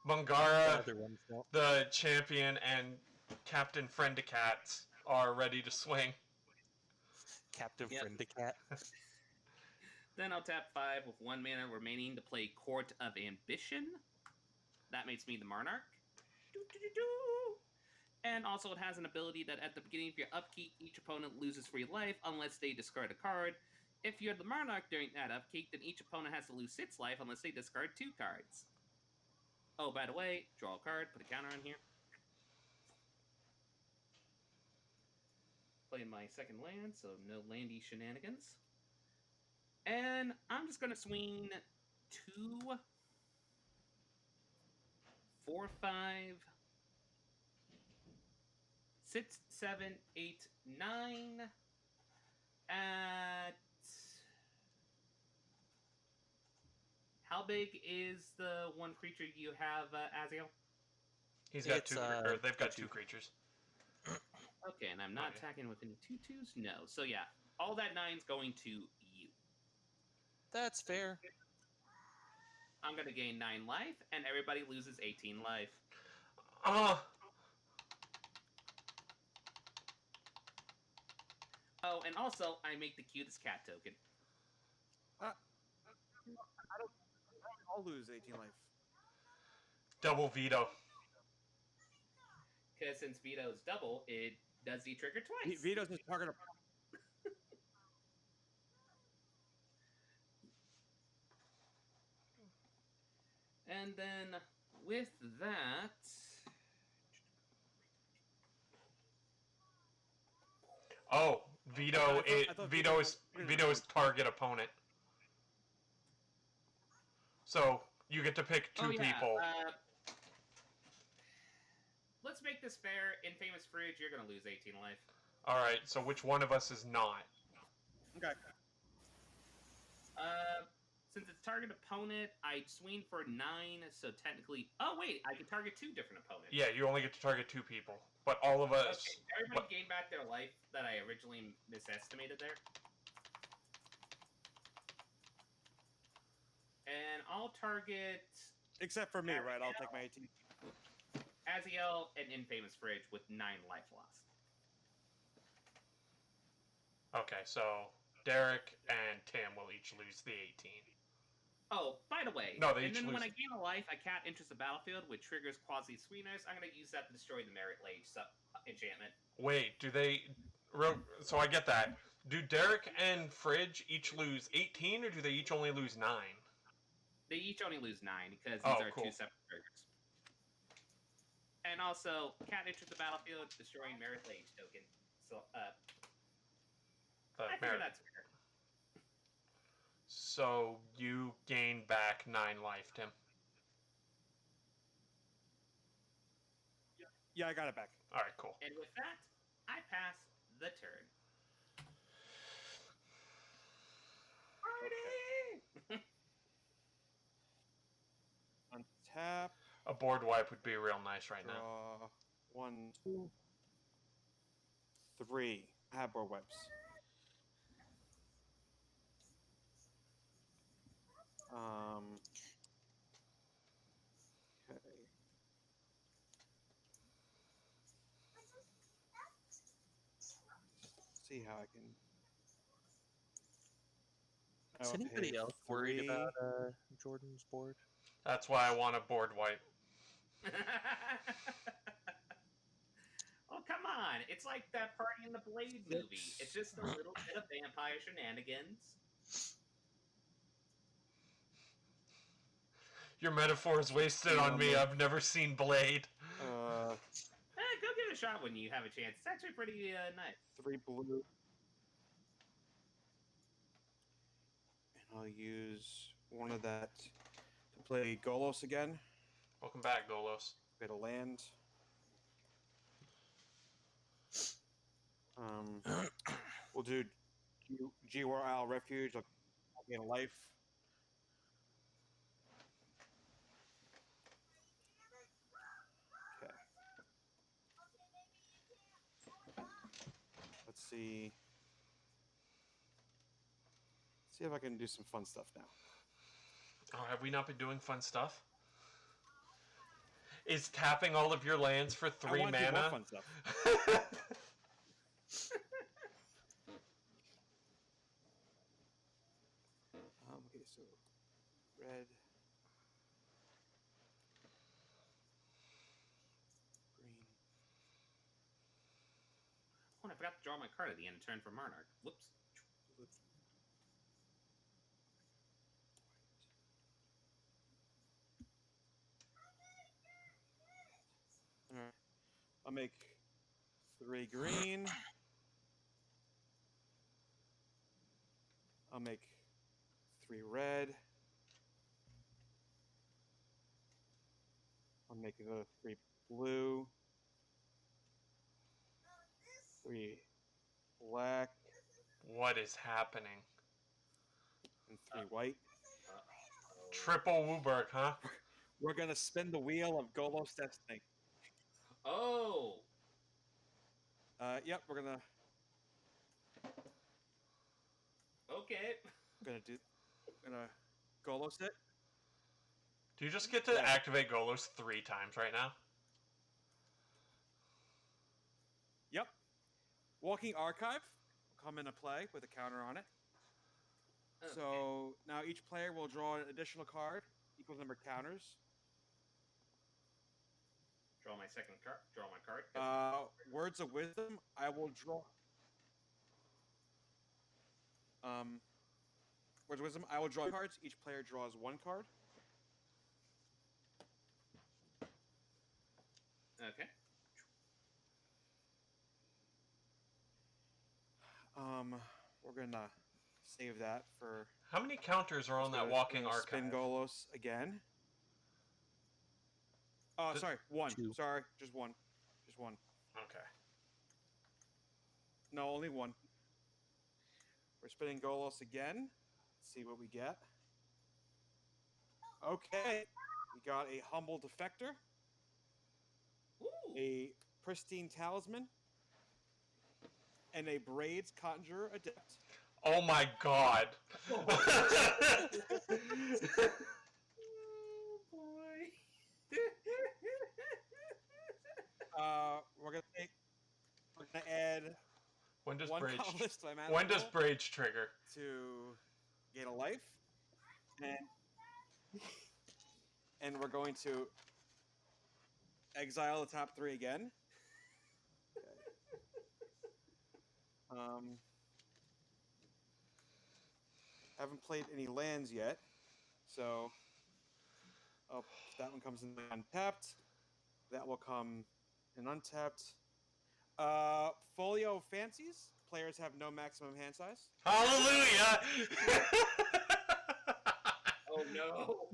The Mungara, other ones don't. the champion, and Captain Friendicats are ready to swing. Captain Yep. Friendicat. Then I'll tap 5 with 1 mana remaining to play Court of Ambition. That makes me the Monarch. And also, it has an ability that at the beginning of your upkeep, each opponent loses 3 life unless they discard a card. If you're the Monarch during that upkeep, then each opponent has to lose 6 life unless they discard 2 cards. Oh, by the way, draw a card, put a counter on here. Playing my second land, so no landy shenanigans. And I'm just going to swing 2, 4, 5, 6, 7, 8, 9 at... How big is the one creature you have, Aziel? He's got It's, two, or they've got 2/2. 2 creatures. Okay, and I'm not Okay. attacking with any 2/2s? No. So yeah, all that 9's going to you. That's fair. I'm going to gain 9 life, and everybody loses 18 life. Oh, and also, I make the cutest cat token. I'll lose 18 life. Double veto. Because since veto's double, it does the trigger twice. Vito's just target. And then with that, Oh, veto. I thought Veto is target opponent. So you get to pick 2 people. Let's make this fair. In Famous Fridge, you're going to lose 18 life. All right. So which one of us is not? Okay. Since it's target opponent, I swing for 9, so technically... Oh, wait, I can target 2 different opponents. Yeah, you only get to target 2 people, but all of us. Okay, everybody gain back their life that I originally misestimated there. And I'll target Except for me, right? I'll take my 18. Aziel and Infamous Fridge with 9 life lost. Okay, so Derek and Tim will each lose the 18. Oh, by the way, No, they and each then when lose- I gain a life, I can't enter the battlefield, which triggers Quasi Sweetness. I'm going to use that to destroy the Merit Lage enchantment. Wait, do they? So I get that. Do Derek and Fridge each lose 18, or do they each only lose 9? They each only lose 9 because these are cool. 2 separate triggers. And also, can't enter the battlefield, destroying Merit Lage token. So, I figure that's fair. So you gain back 9 life, Tim. Yeah, I got it back. All right, cool. And with that, I pass the turn. Party! Untap. A board wipe would be real nice right now. Draw 1, 2, 3. I have board wipes. Okay. See how I can. Is I'll anybody pay else worried 3. about Jordan's board? That's why I want a board wipe. Oh, come on. It's like that Party in the Blade movie. It's just a little bit of vampire shenanigans. Your metaphor is wasted on me. I've never seen Blade. Go give it a shot when you have a chance. It's actually pretty nice. 3 blue. And I'll use one of that to play Golos again. Welcome back, Golos. Bit of land. We'll do G-War Isle Refuge. I'll gain a life. Okay. Let's see. See if I can do some fun stuff now. Oh, have we not been doing fun stuff? Is tapping all of your lands for 3 I want to do more mana? fun stuff. Okay, so red, green, forgot to draw my card at the end of turn for Monarch. Whoops. Alright. I'll make 3 green. I'll make 3 red. I'll make another 3 blue. 3 black. What is happening? And 3 white. Triple Wooberg, huh? We're gonna spin the wheel of Golos Destiny. Oh! Yep, we're gonna Okay. Golos it. Do you just get to activate Golos 3 times right now? Yep. Walking Archive will come into play with a counter on it. Okay. So now each player will draw an additional card, equal number of counters. Draw my second card. Draw my card. Words of Wisdom, I will draw. Words of Wisdom, I will draw cards. Each player draws 1 card. Okay. We're gonna save that for. How many counters are on that walking archive? Spin Golos again. Oh, sorry, 1. 2. Sorry, just 1. Just 1. Okay. No, only 1. We're spinning Golos again. Let's see what we get. Okay, we got a Humble Defector, Ooh. a Pristine Talisman, and a Braids Conjurer Adept. Oh my god. Oh boy. We're gonna add When does 1 Brage colorless to my mana When does pool Brage trigger? to gain a life, and we're going to exile the top 3 again. Haven't played any lands yet, so that one comes in untapped. That will come in untapped. Folio Fancies. Players have no maximum hand size. Hallelujah! Oh no.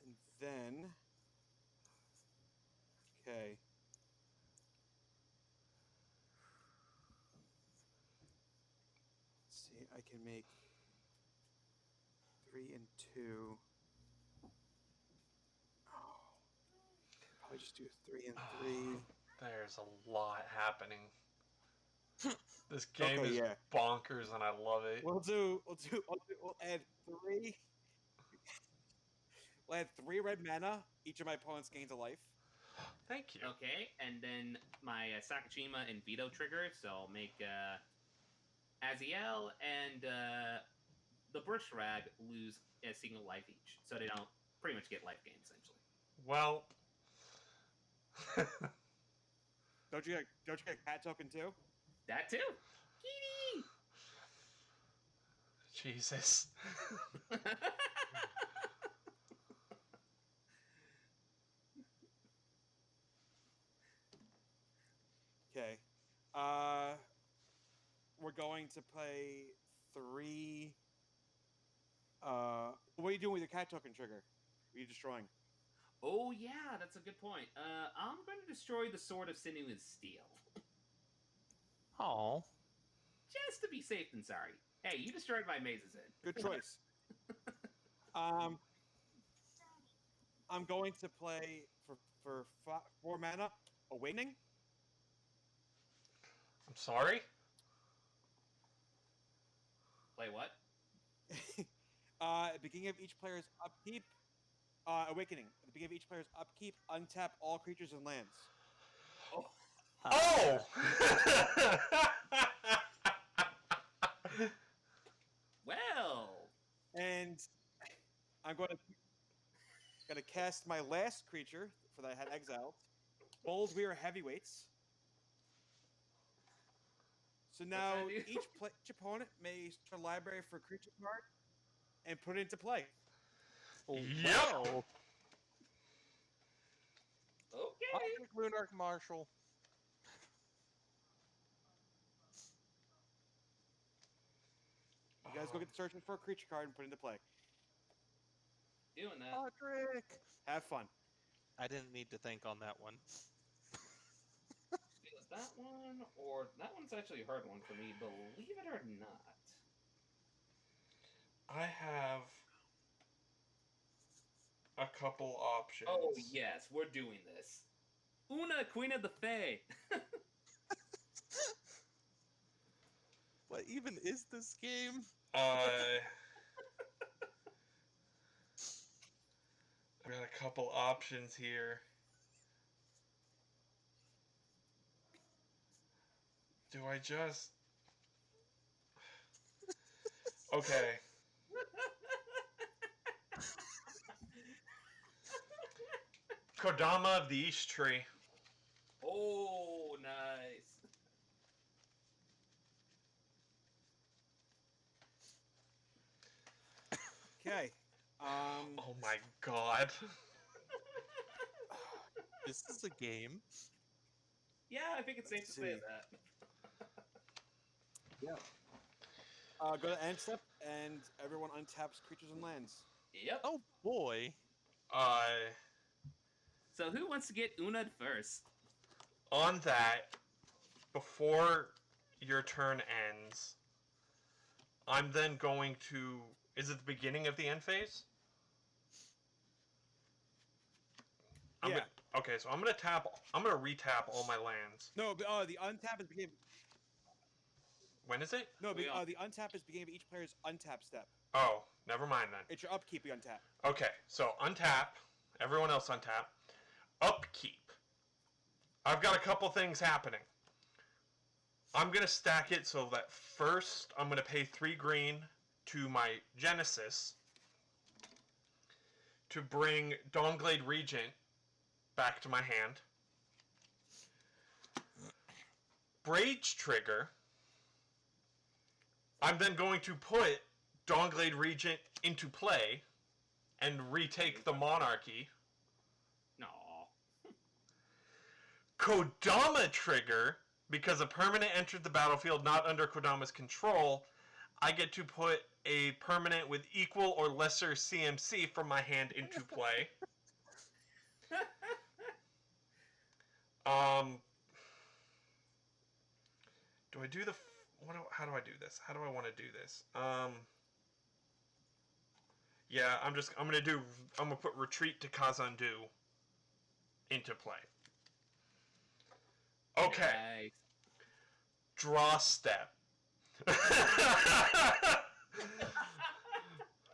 And then, okay. Let's see, I can make 3 and 2. Oh, probably just do 3 and 3. There's a lot happening. This game Okay, is yeah. bonkers and I love it. We'll add 3. We'll add 3 red mana. Each of my opponents gains a life. Thank you. Okay, and then my Sakashima and Veto trigger, so I'll make Aziel and the Bush Rag lose a single life each, so they don't pretty much get life gain, essentially. Well... Don't you get a cat token too? That too! Kitty! Jesus. Okay. We're going to play 3. What are you doing with your cat token trigger? What are you destroying? Oh yeah, that's a good point. I'm going to destroy the Sword of Sinew and Steel. Oh. Just to be safe than sorry. Hey, you destroyed my mazes in. Good choice. I'm going to play for 4 mana, Awakening. I'm sorry? Play what? At the beginning of each player's upkeep, Awakening. At the beginning of each player's upkeep, untap all creatures and lands. Oh. Oh! Well. And I'm going to Gonna cast my last creature for that I had exiled. Bold Weir Heavyweights. So now that do? each opponent may search a library for a creature card and put it into play. Yep. Wow. I'll Okay. take Lunark Marshal. You guys go get the searching for a creature card and put it into play. Doing that. Podrick. Have fun. I didn't need to think on that one. It was that one, or that one's actually a hard one for me, believe it or not. I have a couple options. Oh yes, we're doing this. Una, Queen of the Fae. What even is this game? I've got a couple options here. Do I just... Okay. Kodama of the East Tree. Oh, nice. Okay. Oh my god. This is a game. Yeah, I think it's safe to say see. that. Go to end step, and everyone untaps creatures and lands. Yep. Oh boy. So who wants to get Una'd first? On that, before your turn ends, I'm then going to... Is it the beginning of the end phase? Yeah. Okay, so I'm gonna retap all my lands. No, but the untap is beginning. When is it? No, We are- the untap is beginning of each player's untap step. Oh, never mind then. It's your upkeep you untap. Okay, so untap. Everyone else untap. Upkeep. I've got a couple things happening. I'm going to stack it so that first I'm going to pay 3 green to my Genesis to bring Dawnglade Regent back to my hand. Brage Trigger. I'm then going to put Dawnglade Regent into play and retake the Monarchy. No. Kodama Trigger, because a permanent entered the battlefield not under Kodama's control, I get to put a permanent with equal or lesser CMC from my hand into play. Do I do the... How do I do this? How do I want to do this? Yeah, I'm gonna put Retreat to Kazandu into play. Okay. Nice. Draw step.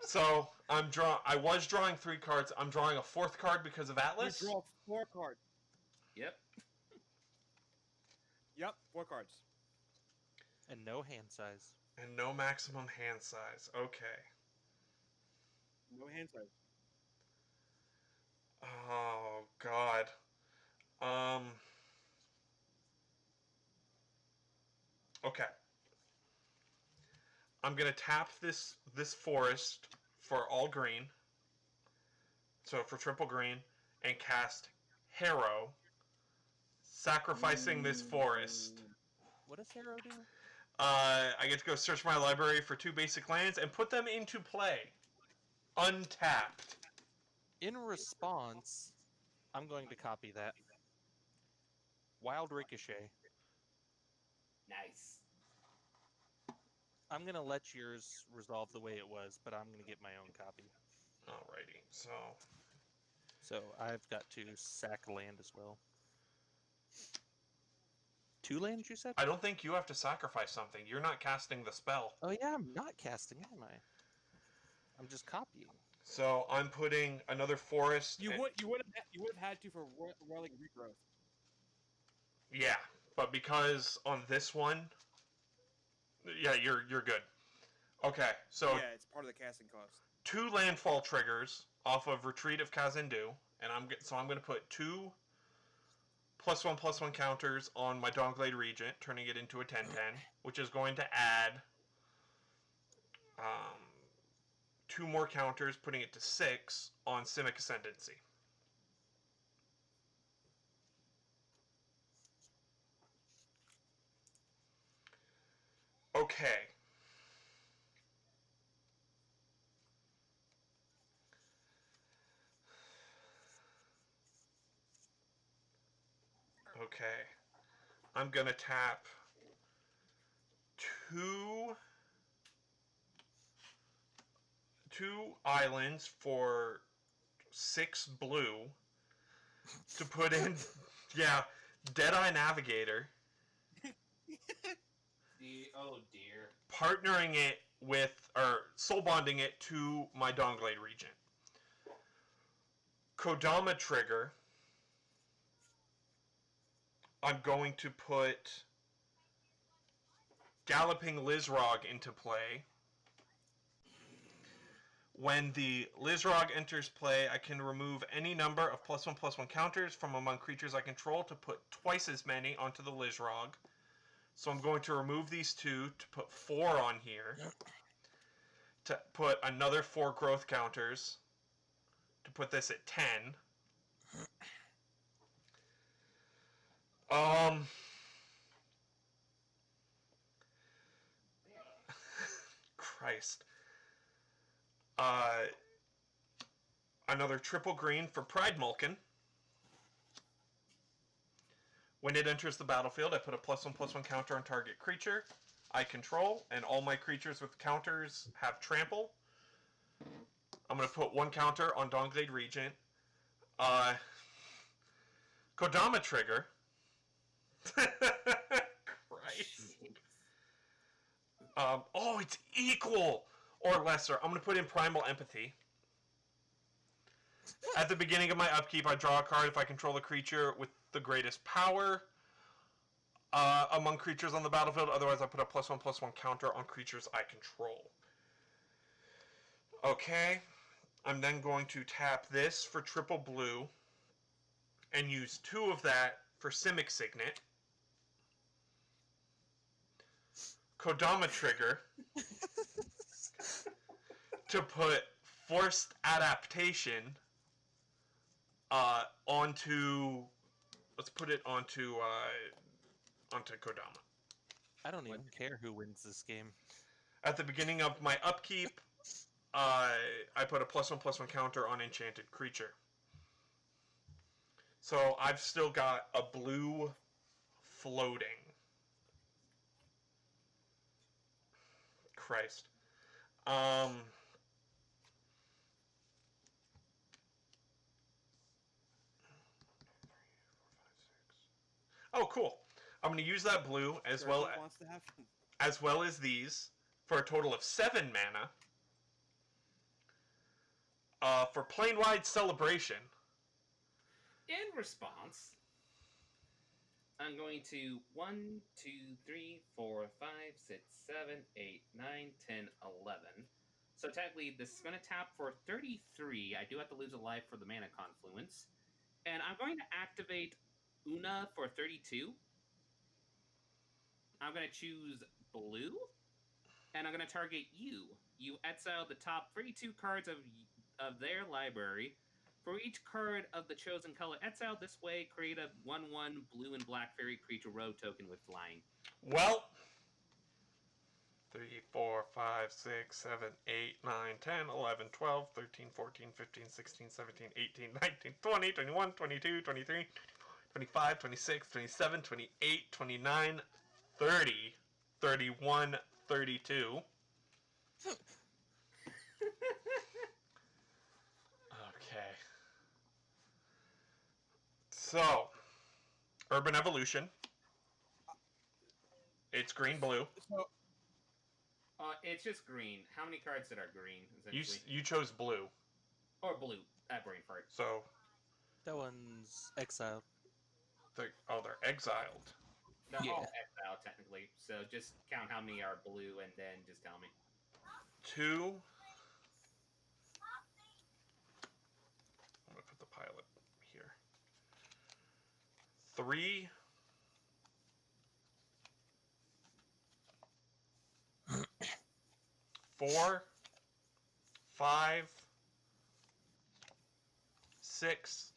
So I was drawing 3 cards. I'm drawing a 4th card because of Atlas. You draw 4 cards. Yep. Yep, 4 cards. And no hand size. And no maximum hand size. Okay. No hand size. Oh God. Okay. I'm gonna tap this forest for all green. So for triple green, and cast Harrow, sacrificing this forest. What does Harrow do? I get to go search my library for 2 basic lands and put them into play. Untapped. In response, I'm going to copy that. Wild Ricochet. Nice. I'm going to let yours resolve the way it was, but I'm going to get my own copy. Alrighty, so... So I've got to sack land as well. 2 lands, you said? I don't think you have to sacrifice something. You're not casting the spell. Oh yeah, I'm not casting, am I? I'm just copying. So I'm putting another forest... You would have had to for Roiling Regrowth. Yeah, but because on this one... Yeah, you're good. Okay, so... Yeah, it's part of the casting cost. 2 landfall triggers off of Retreat of Kazindu, and I'm going to put 2 +1/+1 counters on my Dawnglade Regent, turning it into a 10/10, which is going to add 2 more counters, putting it to 6 on Simic Ascendancy. Okay. Okay. I'm going to tap 2 islands for 6 blue to put in, yeah, Deadeye Navigator. Oh dear. Partnering it with, or soul bonding it to my Dawnglade Regent. Kodama trigger. I'm going to put Galloping Lizrog into play. When the Lizrog enters play, I can remove any number of +1/+1 counters from among creatures I control to put twice as many onto the Lizrog. So I'm going to remove these 2 to put 4 on here. To put another 4 growth counters. To put this at 10. Christ. Another triple green for Pride Mulkin. When it enters the battlefield, I put a +1/+1 counter on target creature I control, and all my creatures with counters have trample. I'm going to put 1 counter on Dawnglade Regent. Kodama trigger. Christ. Oh, it's equal or lesser. I'm going to put in Primal Empathy. At the beginning of my upkeep, I draw a card if I control the creature with the greatest power among creatures on the battlefield. Otherwise, I put a +1/+1 counter on creatures I control. Okay. I'm then going to tap this for triple blue and use 2 of that for Simic Signet. Kodama trigger to put Forced Adaptation onto, let's put it onto Kodama. I don't even care who wins this game. At the beginning of my upkeep, I put a +1/+1 counter on enchanted creature. So I've still got a blue floating. Christ. Oh, cool. I'm going to use that blue as well as these for a total of 7 mana. For Planewide Celebration. In response, I'm going to 1, 2, 3, 4, 5, 6, 7, 8, 9, 10, 11. So technically, this is going to tap for 33. I do have to lose a life for the mana confluence. And I'm going to activate Una for 32. I'm going to choose blue. And I'm going to target you. You exile the top 32 cards of their library. For each card of the chosen color exiled this way, create a 1/1 blue and black fairy creature rogue token with flying. Well, 3, 4, 5, 6, 7, 8, 9, 10, 11, 12, 13, 14, 15, 16, 17, 18, 19, 20, 21, 22, 23, 25, 26, 27, 28, 29, 30, 31, 32. Okay. So, Urban Evolution. It's green-blue. It's just green. How many cards that are green, essentially? You chose blue. Or blue. Brain fart. So... That one's exiled. They're exiled. They're Yeah. all exiled, technically. So just count how many are blue and then just tell me. 2, pilot here. 3. 4. 5. 6.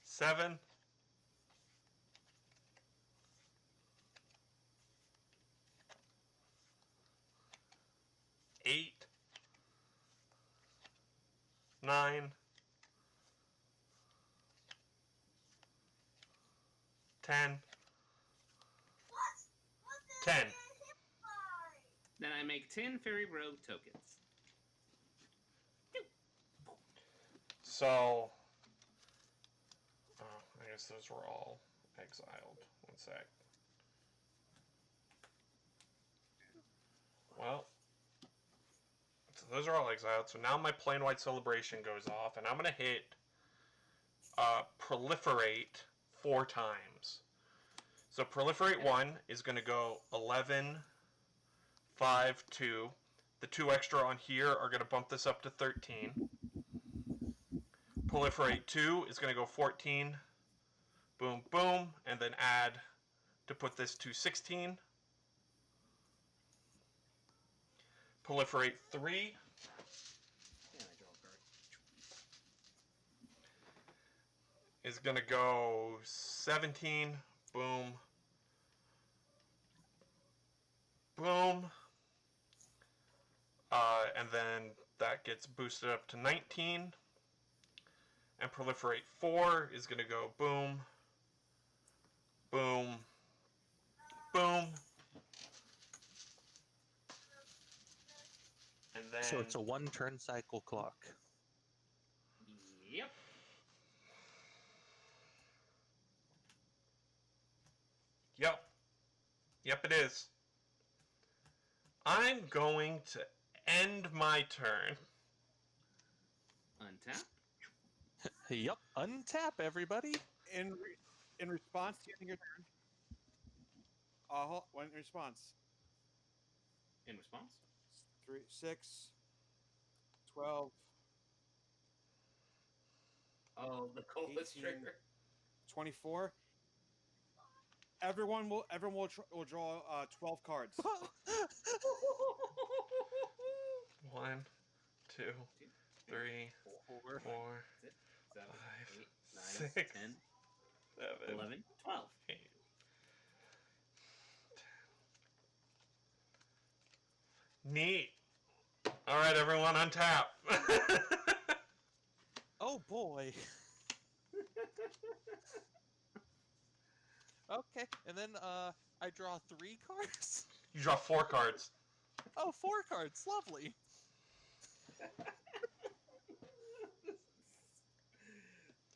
7. 8. 9. 10. 10. Then I make 10 Fairy Rogue tokens. So, I guess those were all exiled. One sec. Well, so those are all exiled. So now my plain white celebration goes off, and I'm going to hit proliferate 4 times. So proliferate 1 is going to go 11, 5, 2. The 2 extra on here are going to bump this up to 13. Proliferate 2 is going to go 14. Boom, boom. And then add to put this to 16. Proliferate 3. Is going to go 17. Boom. Boom. And then that gets boosted up to 19. And proliferate 4 is going to go boom. Boom. Boom. And then... So it's a 1 turn cycle clock. Yep. Yep. Yep, it is. I'm going to end my turn. Untap. Yep, untap everybody. In response to getting your turn. In response. In response? 3, 6, 12. Oh, the Golos 18. trigger. 24. Everyone will draw 12 cards. 1, 2, 3, 4, 7, 5, 8, 9, 6, 10, 7, 11, 12. 8. Neat. All right, everyone, untap. Oh boy. Okay, and then I draw 3 cards. You draw 4 cards. Oh, 4 cards, lovely.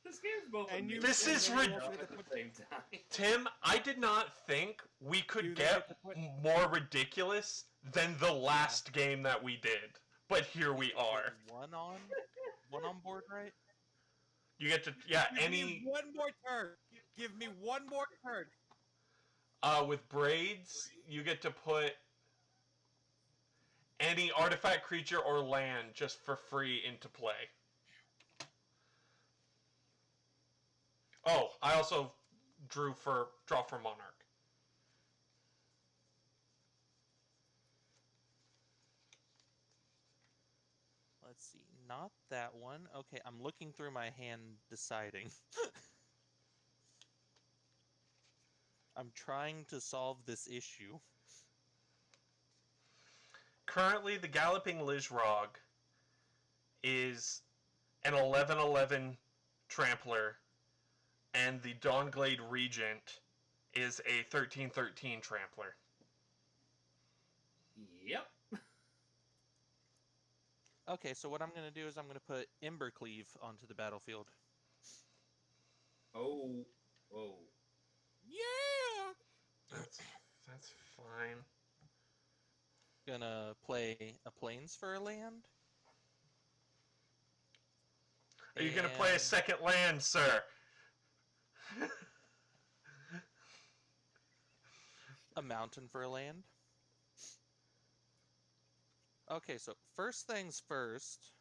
This game's both And you- amazing This is and rid- rough at the same time. Tim, I did not think we could You get get to put- more ridiculous than the last game that we did. But here we are. One on board, right? You get to, yeah, Give me any, one more turn. Give me one more turn. with braids, you get to put any artifact, creature, or land just for free into play. Oh, I also draw for Monarch. Let's see, not that one. Okay, I'm looking through my hand, deciding. I'm trying to solve this issue. Currently, the Galloping Lizrog is an 11/11 Trampler, and the Dawnglade Regent is a 13/13 Trampler. Yep. Okay, so what I'm going to do is I'm going to put Embercleave onto the battlefield. Oh. Oh. Yeah. That's fine. Gonna play a Plains for a land. Are you going to play a second land, sir? A mountain for a land. Okay, so first things first.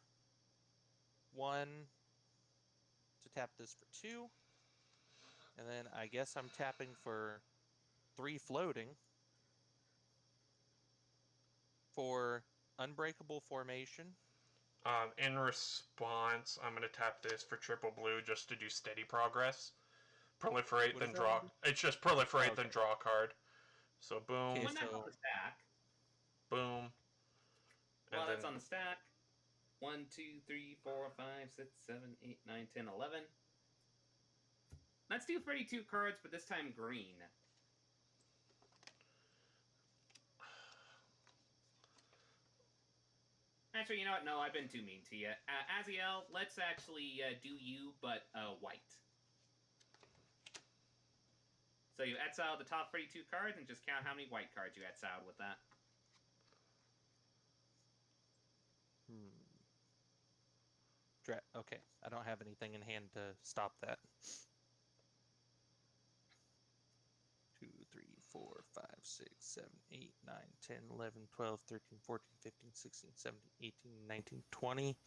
1 to tap this for 2. And then I guess I'm tapping for 3 floating. For Unbreakable Formation. In response, I'm going to tap this for triple blue just to do steady progress. Proliferate, What then is draw. that? It's just proliferate, Oh, then okay. draw a card. So boom, Okay, When that's so- on the stack. boom. While And that's then on the stack. 1, 2, 3, 4, 5, 6, 7, 8, 9, 10, 11. Let's do 32 cards, but this time green. Actually, you know what? No, I've been too mean to you. Aziel, let's actually do you, but white. So you exile the top 32 cards and just count how many white cards you exiled with that. Okay, I don't have anything in hand to stop that. 2, 3, 4, 5, 6, 7, 8, 9, 10, 11, 12, 13, 14, 15, 16, 17, 18, 19, 20.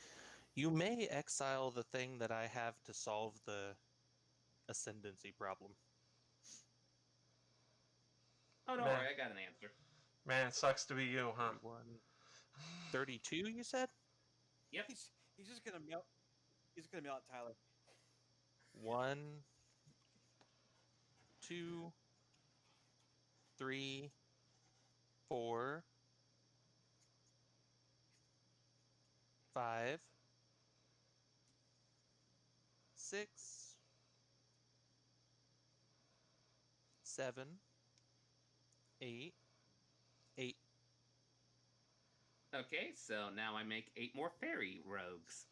You may exile the thing that I have to solve the ascendancy problem. Oh, don't Man. worry, I got an answer. Man, it sucks to be you, huh? 32, you said? Yep. He's just gonna mail. He's gonna mail it, Tyler. 1, 2, 3, 4, 5, 6, 7, 8. Okay, so now I make 8 more fairy rogues.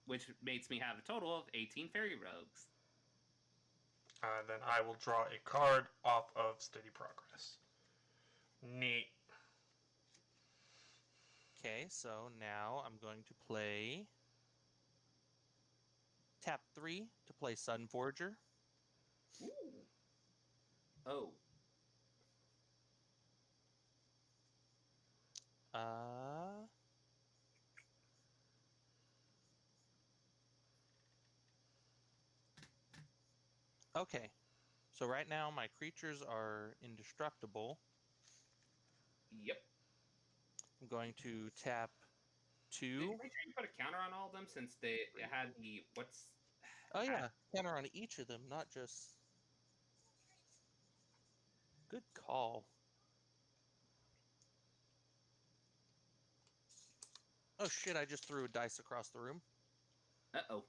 Which makes me have a total of 18 fairy rogues. Then I will draw a card off of steady progress. Neat. Okay, so now I'm going to play tap 3 to play Sun Forger. Ooh. Oh. Okay, so right now my creatures are indestructible. Yep. I'm going to tap Did 2. you make sure you put a counter on all of them since they had the what's? Oh yeah, counter on each of them, not just... Good call. Oh shit, I just threw a dice across the room. Uh-oh.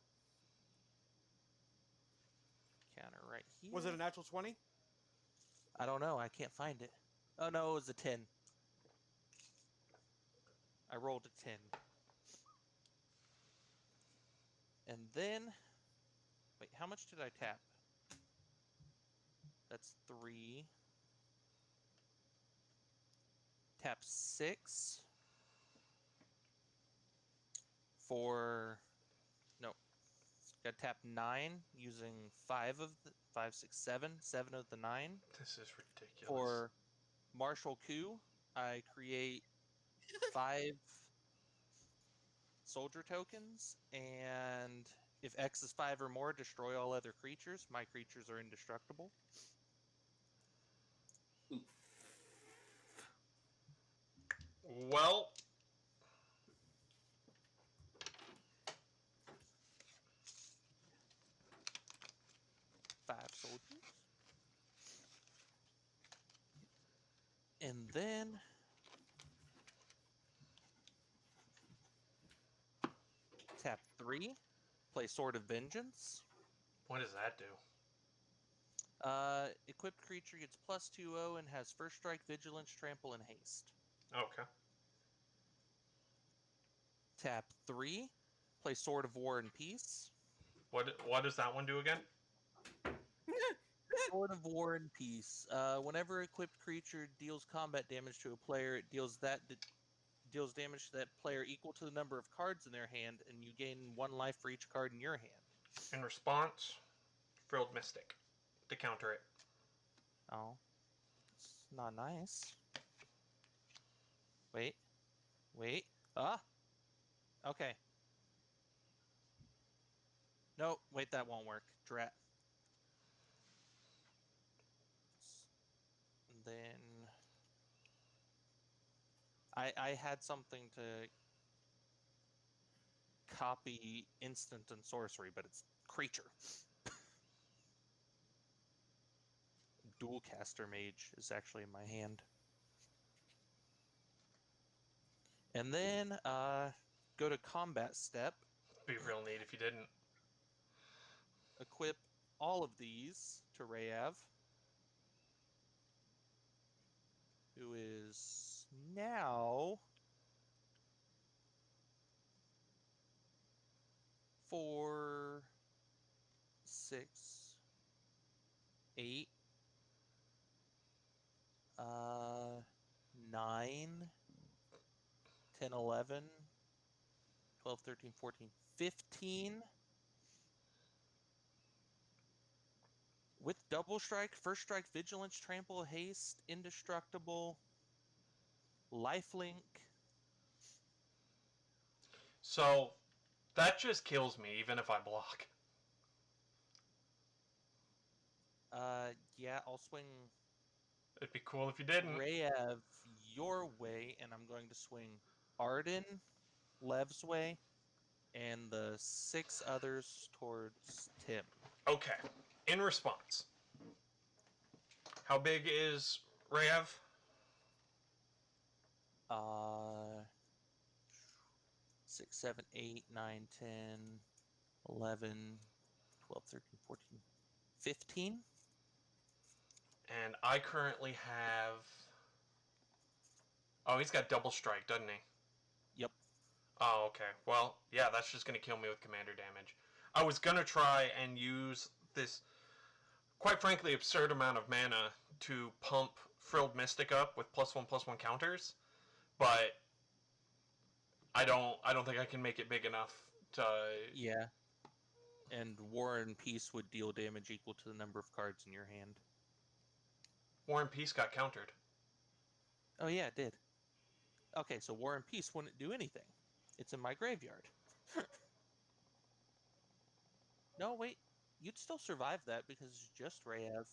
Counter right here. Was it a natural 20? I don't know, I can't find it. Oh no, it was a 10. I rolled a 10. And then... Wait, how much did I tap? That's 3. Tap 6. For... No. Got tap 9 using 5 of the... 5, 6, 7. 7 of the 9. This is ridiculous. For Martial Coup, I create 5 soldier tokens, and if X is 5 or more, destroy all other creatures. My creatures are indestructible. Oof. Well, 5 soldiers. And then tap 3, play Sword of Vengeance. what does that do? Equipped creature gets +2/0 and has first strike, vigilance, trample, and haste. Okay. Tap 3, play Sword of War and Peace. What does that one do again? Sword of War and Peace. Whenever equipped creature deals combat damage to a player, it deals damage to that player equal to the number of cards in their hand, and you gain 1 life for each card in your hand. In response, Frilled Mystic to counter it. Oh, it's not nice. Wait. Ah! Okay. No, wait, that won't work. Drat. Then... I had something to copy instant and sorcery, but it's creature. Dual caster mage is actually in my hand. And then go to combat step, Be real neat if you didn't. equip all of these to Reyav, who is now 4, 6, 8, 9, 10, 11, 12, 13, 14, 15. With double strike, first strike, vigilance, trample, haste, indestructible, lifelink. So, that just kills me, even if I block. Yeah, I'll swing It'd be cool if you didn't. Reyav your way, and I'm going to swing Arden Lev's way, and the 6 others towards Tim. Okay. In response, how big is Reyav? 6, 7, 8, 9, 10, 11, 12, 13, 14, 15. And I currently have... Oh, he's got double strike, doesn't he? Yep. Oh, okay. Well, yeah, that's just going to kill me with commander damage. I was going to try and use this, quite frankly, absurd amount of mana to pump Frilled Mystic up with +1/+1 counters, but I don't think I can make it big enough to... Yeah. And War and Peace would deal damage equal to the number of cards in your hand. War and Peace got countered. Oh yeah, it did. Okay, so War and Peace wouldn't do anything. It's in my graveyard. No, wait. You'd still survive that because it's just Reyav.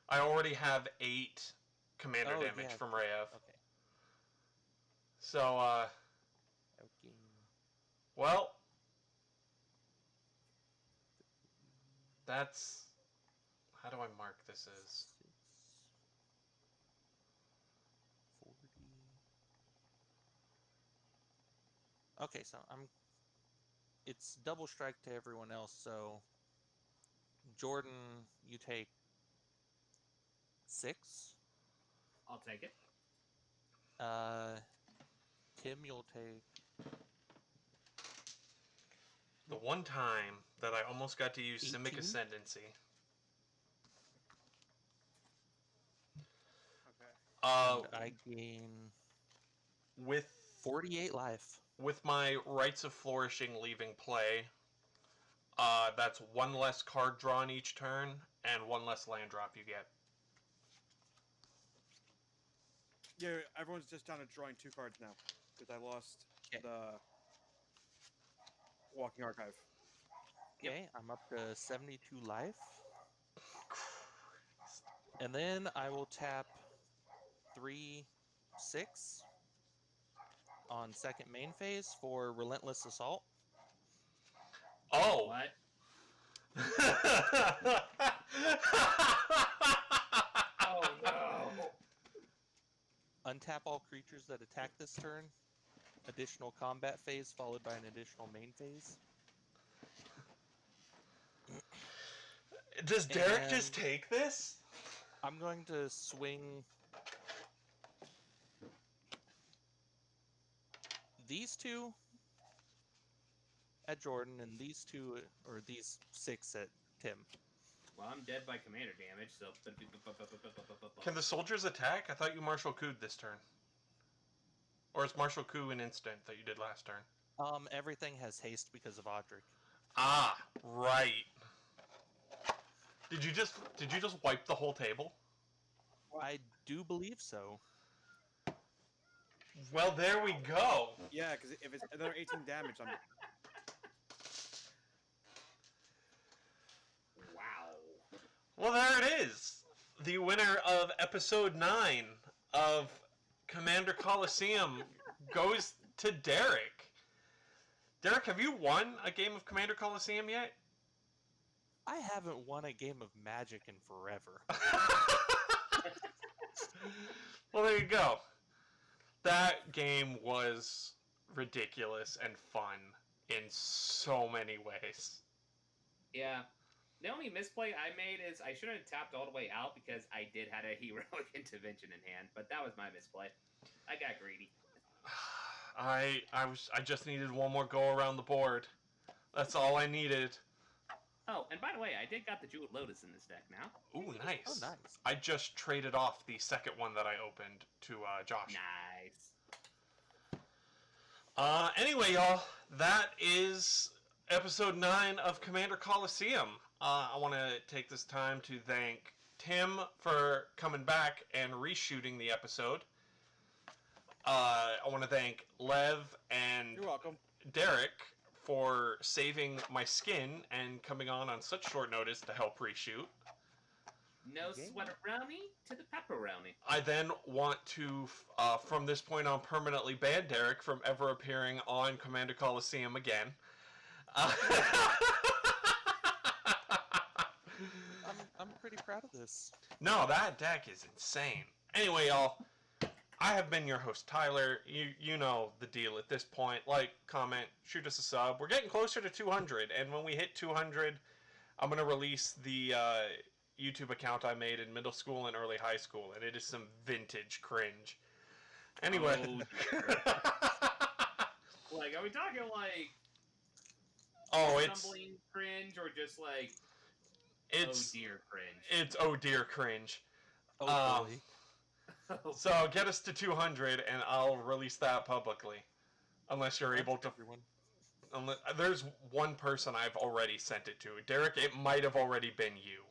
I already have 8 commander damage yeah. from Reyav. Okay. So, Okay. well, that's... How do I mark this as? 6, 40. Okay, so it's double strike to everyone else, so Jordan, you take 6. I'll take it. Tim, you'll take... The one time that I almost got to use Simic 18? Ascendancy. Okay. And I gain With 48 life. with my Rites of Flourishing leaving play, that's 1 less card drawn each turn and 1 less land drop you get. Yeah, everyone's just down to drawing 2 cards now because I lost Okay. the Walking Archive. Okay, I'm up to 72 life. And then I will tap 3, 6 on second main phase for Relentless Assault. Oh! What? Oh no! Untap all creatures that attack this turn. Additional combat phase followed by an additional main phase. Does Derek And- just take this? I'm going to swing these 2 at Jordan and these 2, or these 6 at Tim. Well, I'm dead by commander damage, so... Can the soldiers attack? I thought you Martial Cou'd this turn. Or is Martial Coup an instant that you did last turn? Everything has haste because of Audric. Ah, right. Did you just wipe the whole table? I do believe so. Well, there we go. Yeah, because if it's another 18 damage, I'm. Wow. Well, there it is. The winner of episode 9 of Commander Colosseum goes to Derek. Derek, have you won a game of Commander Colosseum yet? I haven't won a game of Magic in forever. Well, there you go. That game was ridiculous and fun in so many ways. Yeah. The only misplay I made is I should have tapped all the way out because I did have a heroic intervention in hand, but that was my misplay. I got greedy. I just needed one more go around the board. That's all I needed. Oh, and by the way, I did got the Jeweled Lotus in this deck now. Ooh, nice. Oh, nice. I just traded off the second one that I opened to Josh. Nice. Anyway, y'all, that is episode 9 of Commander Colosseum. I want to take this time to thank Tim for coming back and reshooting the episode. I want to thank Lev and You're welcome. Derek for saving my skin and coming on such short notice to help reshoot. No sweater brownie to the pepperoni. I then want to, from this point on, permanently ban Derek from ever appearing on Commander Colosseum again. I'm pretty proud of this. No, that deck is insane. Anyway, y'all, I have been your host, Tyler. You know the deal at this point. Like, comment, shoot us a sub. We're getting closer to 200, and when we hit 200, I'm going to release the YouTube account I made in middle school and early high school, and it is some vintage cringe. Anyway. Like, are we talking like... it's... stumbling cringe, or just like... It's... oh dear cringe? It's oh dear cringe. Oh, boy. So get us to 200, and I'll release that publicly. Unless you're able to... Everyone. There's one person I've already sent it to. Derek, it might have already been you.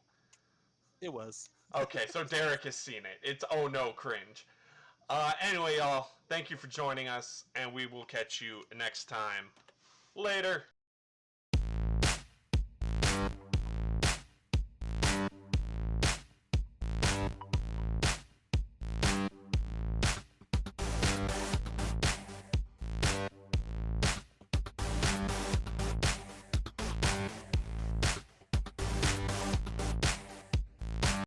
It was. Okay, so Derek has seen it. It's oh no cringe. Anyway, y'all, thank you for joining us, and we will catch you next time. Later.